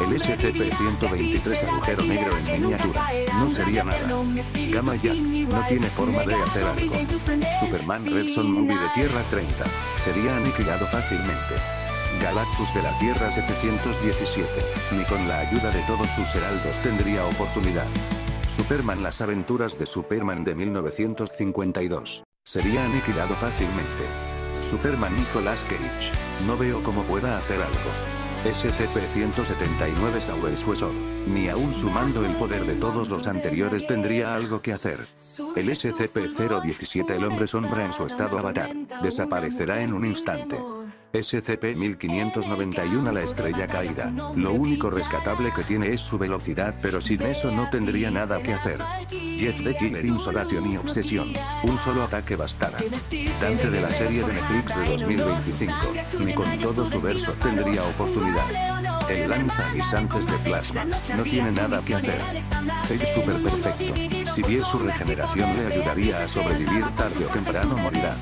El SCP-123, agujero negro en miniatura, no sería nada. Gamma Jack, no tiene forma de hacer algo. Superman Red Son Movie de Tierra 30, sería aniquilado fácilmente. Galactus de la Tierra 717, ni con la ayuda de todos sus heraldos tendría oportunidad. Superman, las aventuras de Superman de 1952, sería aniquilado fácilmente. Superman Nicolas Cage, no veo cómo pueda hacer algo. SCP-179, Samuel Suesor, ni aún sumando el poder de todos los anteriores tendría algo que hacer. El SCP-017, el hombre sombra en su estado avatar, desaparecerá en un instante. SCP-1591, la estrella caída, lo único rescatable que tiene es su velocidad, pero sin eso no tendría nada que hacer. Jeff the Killer, Insolación y Obsesión, un solo ataque bastará. Dante de la serie de Netflix de 2025, ni con todo su verso tendría oportunidad. El lanzaguisantes de plasma, no tiene nada que hacer. Fake super perfecto, si bien su regeneración le ayudaría a sobrevivir, tarde o temprano morirá.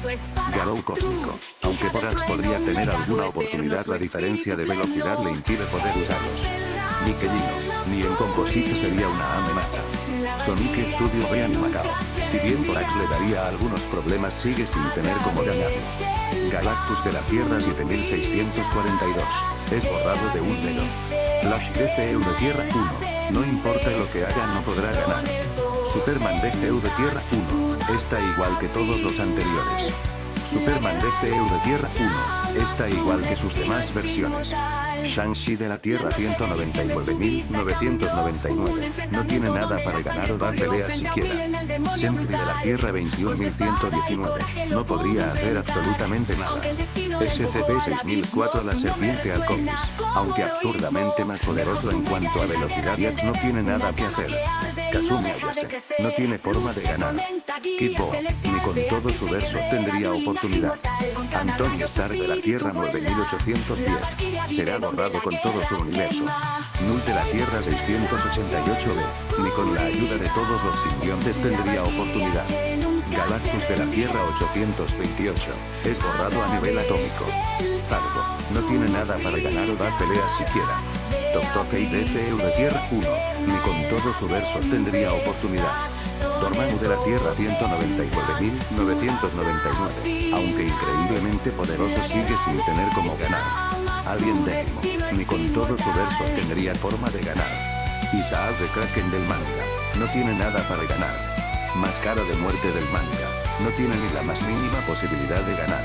Garou cósmico, aunque Borax podría tener alguna oportunidad, la diferencia de velocidad le impide poder usarlos. Nickelino, ni en composite sería una amenaza. Sonic Studio Vean Macao, si bien Borax le daría algunos problemas, sigue sin tener como ganarlo. Galactus de la Tierra 7642, es borrado de un dedo. Flash DCU de Tierra 1, no importa lo que haga no podrá ganar. Superman DCU de Tierra 1, está igual que todos los anteriores. Superman DCU de Tierra 1, está igual que sus demás versiones. Shang-Chi de la Tierra 199.999, no tiene nada para ganar o dar pelea siquiera. Sentry de la Tierra 21.119, no podría hacer absolutamente nada. SCP-6004, la serpiente halconis, aunque absurdamente más poderoso en cuanto a velocidad, Yax no tiene nada que hacer. Kazumi Ayase no tiene forma de ganar. Kid Buu, ni con todo su verso tendría oportunidad. Anthony Stark de la Tierra 9810 será borrado con todo su universo. Null de la Tierra 688B, ni con la ayuda de todos los simbiontes tendría oportunidad. Galactus de la Tierra 828 es borrado a nivel atómico. Fargo no tiene nada para ganar o dar peleas siquiera. Dr. Fate de Tierra 1, ni con todo su verso tendría oportunidad. Dormammu de la Tierra 199.999, aunque increíblemente poderoso, sigue sin tener como ganar. Alien décimo, ni con todo su verso tendría forma de ganar. Isaac de Kraken del manga, no tiene nada para ganar. Máscara de muerte del manga, no tiene ni la más mínima posibilidad de ganar.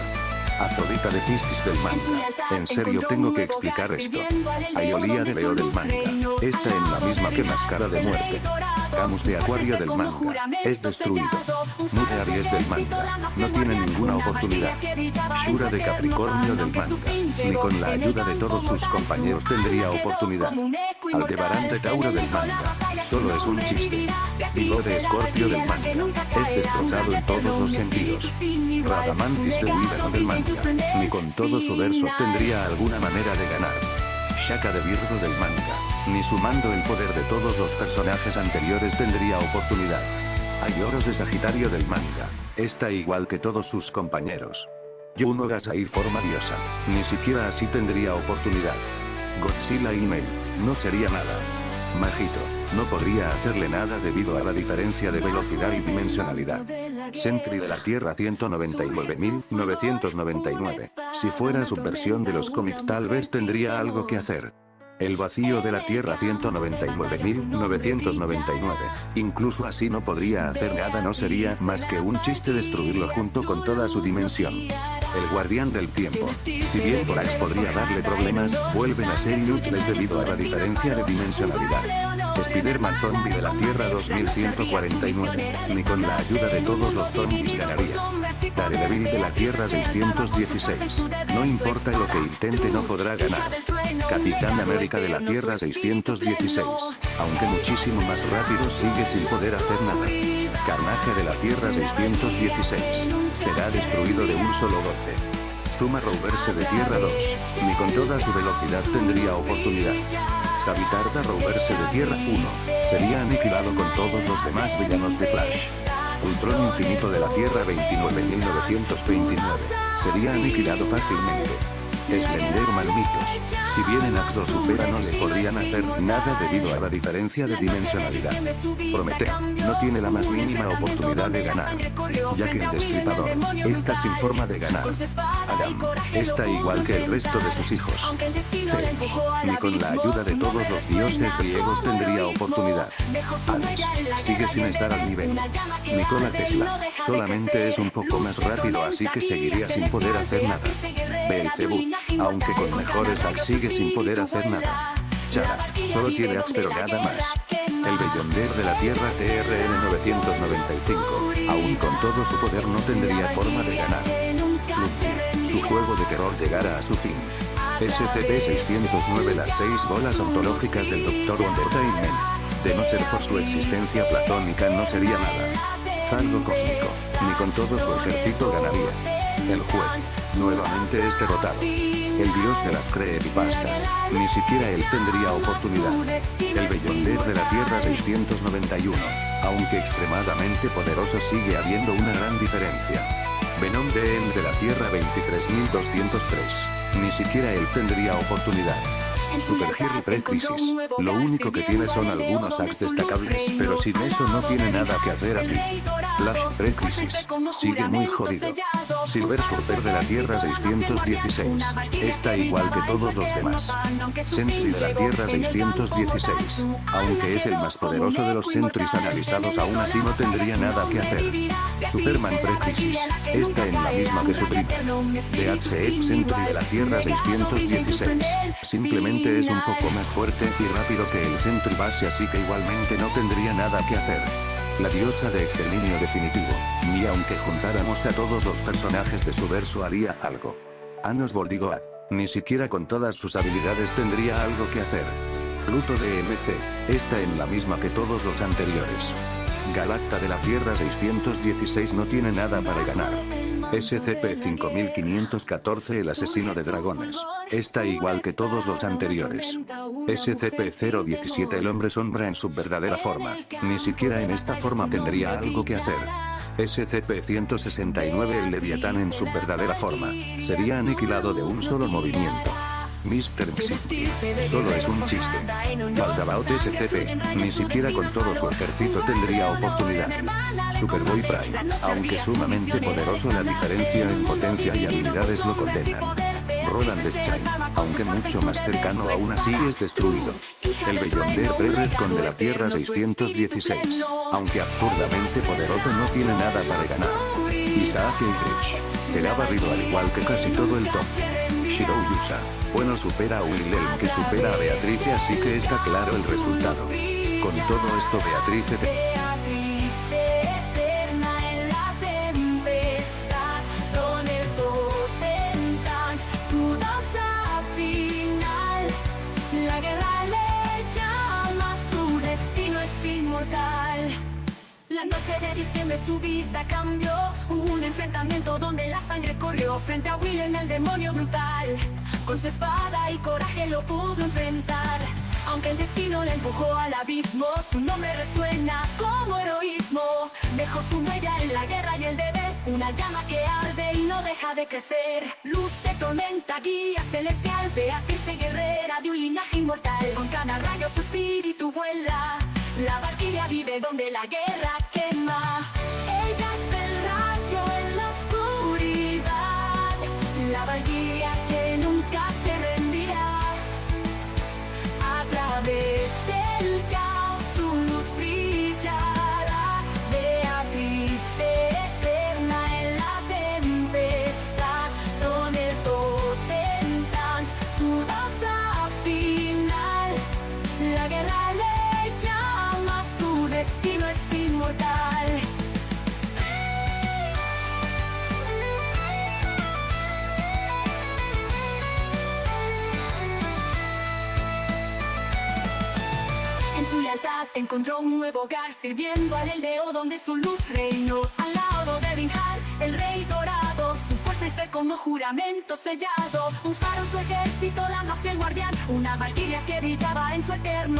Afrodita de Piscis del manga, en serio tengo que explicar esto. Aiolía de Leo del manga, está en la misma que Máscara de muerte. Camus de Acuario del manga, es destruido. Mu de Aries del manga, no tiene ninguna oportunidad. Shura de Capricornio del manga, ni con la ayuda de todos sus compañeros tendría oportunidad. Aldebarán de Tauro del manga, solo es un chiste. Vigo de Escorpio del manga, es destrozado en todos los sentidos. Radamantis de Wyvern del manga, ni con todo su verso tendría alguna manera de ganar. Shaka de Virgo del manga, ni sumando el poder de todos los personajes anteriores tendría oportunidad. Aioros de Sagitario del manga, está igual que todos sus compañeros. Yuno Gasai forma diosa, ni siquiera así tendría oportunidad. Godzilla y Mel, no sería nada. Majito, no podría hacerle nada debido a la diferencia de velocidad y dimensionalidad. Sentry de la Tierra 199.999, si fuera su versión de los cómics tal vez tendría algo que hacer. El vacío de la Tierra 199.999, incluso así no podría hacer nada, no sería más que un chiste destruirlo junto con toda su dimensión. El Guardián del Tiempo, si bien Borax podría darle problemas, vuelven a ser inútiles debido a la diferencia de dimensionalidad. Spider-Man Zombie de la Tierra 2149, ni con la ayuda de todos los zombies ganaría. Daredevil de la Tierra 616, no importa lo que intente no podrá ganar. Capitán América de la Tierra 616, aunque muchísimo más rápido, sigue sin poder hacer nada. Carnage de la Tierra 616, será destruido de un solo golpe. Zuma Rouverse de Tierra 2, ni con toda su velocidad tendría oportunidad. Savitarda Rouverse de Tierra 1, sería aniquilado con todos los demás villanos de Flash. Ultron Infinito de la Tierra 29.929, sería aniquilado fácilmente. Slenderman Mitos, si bien en Ax lo supera no le podrían hacer nada debido a la diferencia de dimensionalidad. Prometeo, no tiene la más mínima oportunidad de ganar, ya que el Destripador está sin forma de ganar. Adam, está igual que el resto de sus hijos. Zeus, ni con la ayuda de todos los dioses griegos tendría oportunidad. Hades, sigue sin estar al nivel. Nikola Tesla, solamente es un poco más rápido, así que seguiría sin poder hacer nada. Beelzebub, aunque con mejores hacks sigue sin poder hacer nada. Chara, solo tiene hacks pero nada más. El Beyonder de la Tierra TRN 995, aún con todo su poder no tendría forma de ganar. Fluffy, su juego de terror llegara a su fin. SCP-609, las 6 bolas ontológicas del Dr. Entertainment. De no ser por su existencia platónica no sería nada. Fargo cósmico, ni con todo su ejército ganaría. El juez, nuevamente es derrotado. El dios de las creepypastas, ni siquiera él tendría oportunidad. El Beyonder de la Tierra 691, aunque extremadamente poderoso, sigue habiendo una gran diferencia. Venom de la Tierra 23.203, ni siquiera él tendría oportunidad. Super Hero Pre-Crisis, lo único que tiene son algunos hacks destacables, pero sin eso no tiene nada que hacer aquí. Flash Pre-Crisis, sigue muy jodido. Silver Surfer de la Tierra 616, está igual que todos los demás. Sentry de la Tierra 616, aunque es el más poderoso de los Sentries analizados, aún así no tendría nada que hacer. Superman Pre-Crisis, está en la misma que su prima. The Axe Sentry de la Tierra 616, simplemente es un poco más fuerte y rápido que el Sentry base, así que igualmente no tendría nada que hacer. La diosa de exterminio definitivo, ni aunque juntáramos a todos los personajes de su verso haría algo. Anos Boldigoad, ni siquiera con todas sus habilidades tendría algo que hacer. Pluto DMC, está en la misma que todos los anteriores. Galacta de la Tierra 616 no tiene nada para ganar. SCP-5514 el asesino de dragones, está igual que todos los anteriores. SCP-017 el hombre sombra en su verdadera forma, ni siquiera en esta forma tendría algo que hacer. SCP-169 el leviatán en su verdadera forma, sería aniquilado de un solo movimiento. Mr. Mxit, solo es un chiste. Valdabaut SCP, ni siquiera con todo su ejército tendría oportunidad. Superboy Prime, aunque sumamente poderoso, la diferencia en potencia y habilidades lo condenan. Roland Stein, aunque mucho más cercano, aún así es destruido. El Beyonder Predrecon de la Tierra 616, aunque absurdamente poderoso, no tiene nada para ganar. Isaac Eldridge, será barrido al igual que casi todo el top. Shirou Yusa, bueno, supera a Wilhelm, que supera a Beatrice, así que está claro el resultado. Con todo esto, Beatrice eterna en la tempestad, con el Totentans, su danza final. La guerra le llama, su destino es inmortal. La noche de diciembre su vida cambió, un enfrentamiento donde la sangre corrió. Frente a Wilhelm el demonio brutal, con su espada y coraje lo pudo enfrentar. Aunque el destino le empujó al abismo, su nombre resuena como heroísmo. Dejó su huella en la guerra y el deber, una llama que arde y no deja de crecer. Luz de tormenta, guía celestial, Beatrice guerrera de un linaje inmortal. Con cada rayo su espíritu vuela, la valquiria vive donde la guerra quema. Ella es el rayo en la oscuridad, la valquiria que nunca se rendirá. A través del caos su luz brillará. Beatrice eterna en la tempestad, con el Totentans, su danza final. La guerra le llama, su destino es inmortal. En su lealtad encontró un nuevo hogar, sirviendo al Eldeo donde su luz reinó. Al lado de Dinjar, el rey dorado, su fuerza y fe como juramento sellado. Un faro en su ejército, la más fiel guardián, una valquiria que brillaba en su eterno